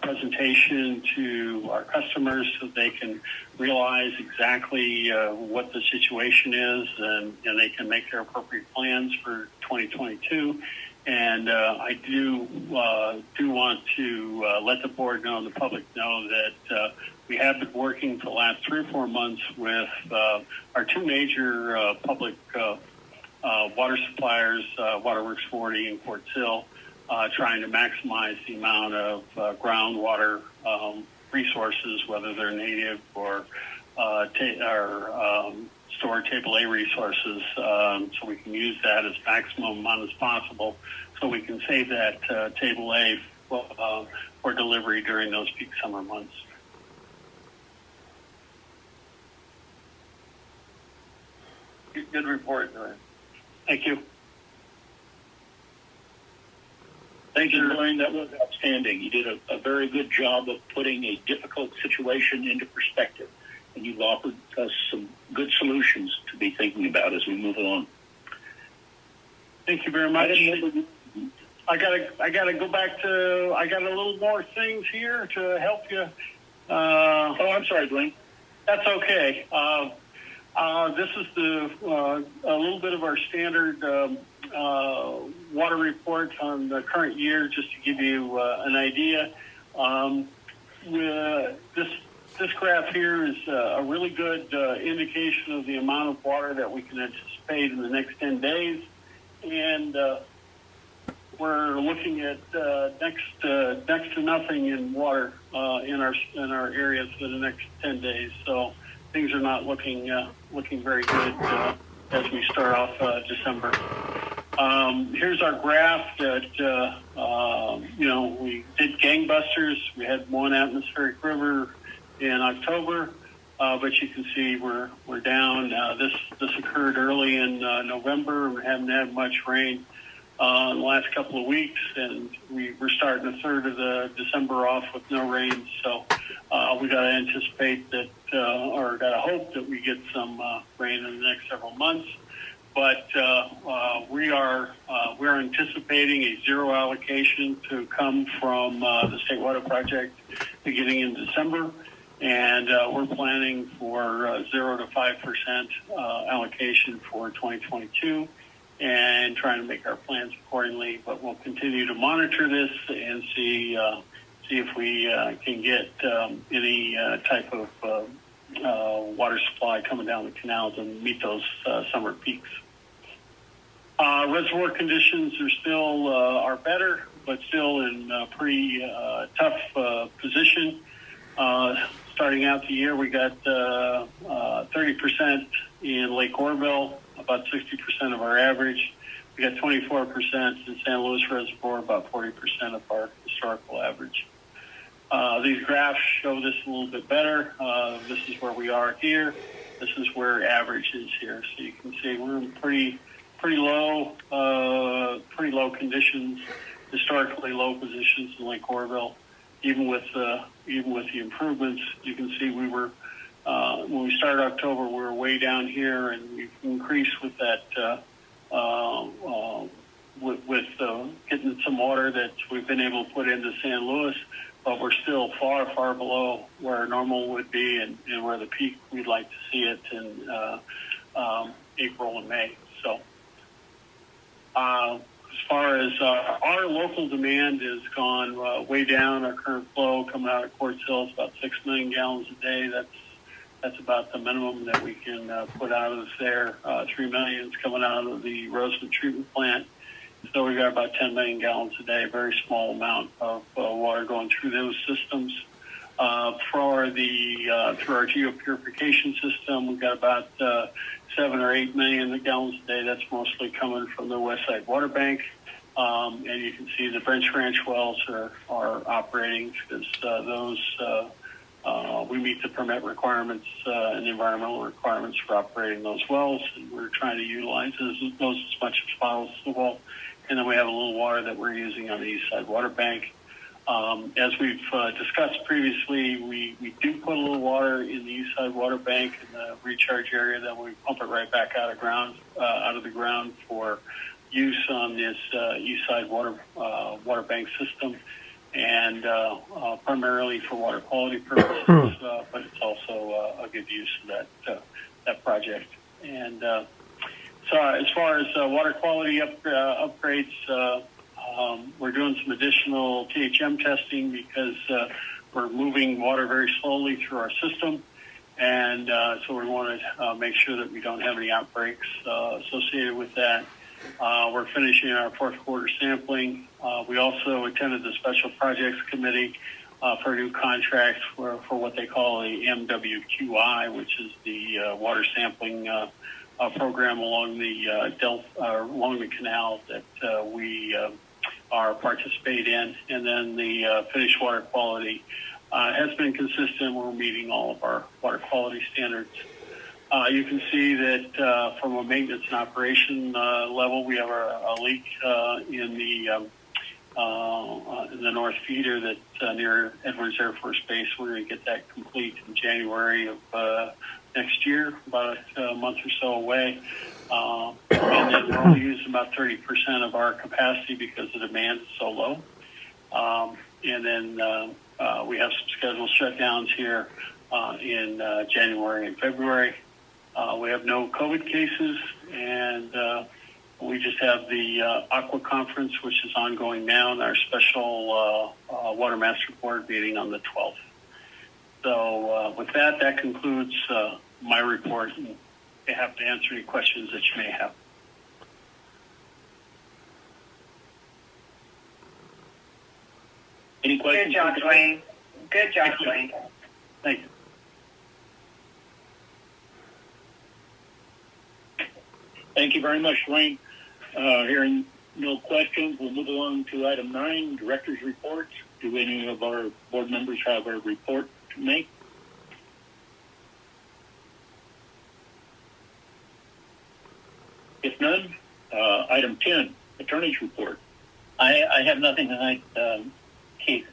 presentation to our customers, so they can realize exactly what the situation is, and they can make their appropriate plans for 2022. And I do want to let the board know and the public know that we have been working for the last 3 or 4 months with our 2 major public water suppliers, Waterworks 40 and Fort Sill, trying to maximize the amount of groundwater resources, whether they're native or stored Table A resources, so we can use that as maximum amount as possible, so we can save that Table A for delivery during those peak summer months. Good report, Dwayne. Thank you. Thank you, Dwayne. That was outstanding. You did a very good job of putting a difficult situation into perspective, and you've offered us some good solutions to be thinking about as we move along. Thank you very much. I gotta go back to. I got a little more things here to help you. I'm sorry, Dwayne. That's okay. This is a little bit of our standard water report on the current year, just to give you an idea. This graph here is a really good indication of the amount of water that we can anticipate in the next 10 days, and we're looking at next to nothing in water in our areas for the next 10 days. So things are not looking very good as we start off December. Here's our graph that we did gangbusters. We had 1 atmospheric river in October, but you can see we're down. This occurred early in November. We haven't had much rain in the last couple of weeks, and we're starting a third of the December off with no rain. So we got to anticipate that, or got to hope that we get some rain in the next several months. But we're anticipating a zero allocation to come from the State Water Project beginning in December, and we're planning for 0 to 5% allocation for 2022, and trying to make our plans accordingly. But we'll continue to monitor this and see if we can get any type of water supply coming down the canal to meet those summer peaks. Reservoir conditions are still are better, but still in a pretty tough position. Starting out the year, we got 30% in Lake Orville, about 60% of our average. We got 24% in San Luis Reservoir, about 40% of our historical average. These graphs show this a little bit better. This is where we are here. This is where average is here. So you can see we're in pretty low conditions, historically low positions in Lake Orville. Even with the improvements, you can see we were when we started October, we were way down here, and we've increased with that with getting some water that we've been able to put into San Luis, but we're still far below where normal would be and where the peak we'd like to see it in April and May. So as far as our local demand has gone way down. Our current flow coming out of Quartz Hill is about 6 million gallons a day. That's about the minimum that we can put out of there. 3 million is coming out of the Roseman treatment plant. So we got about 10 million gallons a day, a very small amount of water going through those systems. Through our geopurification system, we've got about 7 or 8 million gallons a day. That's mostly coming from the West Side Water Bank. And you can see the French Ranch wells are operating because those we meet the permit requirements and the environmental requirements for operating those wells, and we're trying to utilize those as much as possible. And then we have a little water that we're using on the East Side Water Bank. As we've discussed previously, we do put a little water in the East Side Water Bank in the recharge area, then we pump it right back out of the ground for use on this East Side Water Bank system, and primarily for water quality purposes, but it's also a good use of that project. And so as far as water quality upgrades, we're doing some additional THM testing because we're moving water very slowly through our system, and so we want to make sure that we don't have any outbreaks associated with that. We're finishing our fourth quarter sampling. We also attended the Special Projects Committee for a new contract for what they call the MWQI, which is the water sampling program along the along the canal that we are participate in, and then the finished water quality has been consistent. We're meeting all of our water quality standards. You can see that from a maintenance and operation level, we have a leak in the north feeder that's near Edwards Air Force Base. We're going to get that complete in January of next year, about a month or so away. And then we're only using about 30% of our capacity because the demand is so low. And then we have some scheduled shutdowns here in January and February. We have no COVID cases, and we just have the Aqua Conference, which is ongoing now, and our special Water Master Board meeting on the 12th. So with that concludes my report, and I have to answer any questions that you may have. Any questions? Good job, Dwayne. Good job, Dwayne. Thank you. Thank you very much, Dwayne. Hearing no questions, we'll move along to item 9, Director's Reports. Do any of our board members have a report to make? If none, item 10, Attorney's Report. I have nothing tonight, Keith.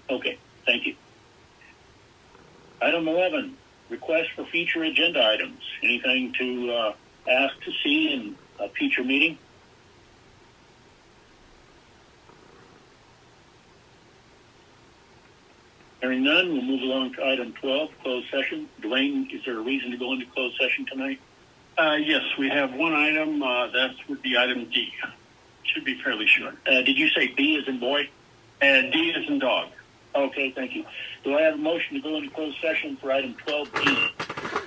Okay, thank you. Item 11, request for future agenda items. Anything to ask to see in a future meeting? Hearing none, we'll move along to item 12, closed session. Dwayne, is there a reason to go into closed session tonight? Yes, we have one item. That would be item D. Should be fairly short. Did you say B as in boy? And D as in dog. Okay, thank you. Do I have a motion to go into closed session for item 12B?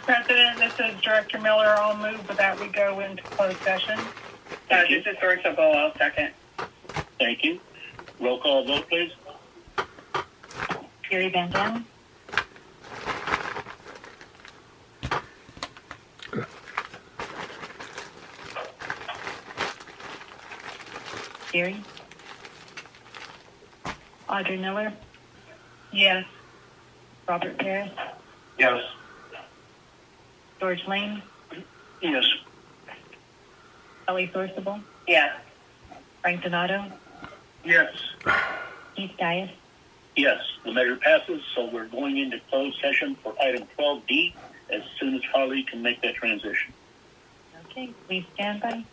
President, this is Director Miller. I'll move that we go into closed session. This is Dorsable. I'll second. Thank you. Roll call vote, please. Gary Van Dam. Gary. Audrey Miller. Yes. Robert Paris. Yes. George Lane. Yes. Ellie Dorsable. Yes. Frank Donato. Yes. Keith Dias. Yes, the measure passes, so we're going into closed session for item 12D as soon as Harley can make that transition. Okay, please stand by.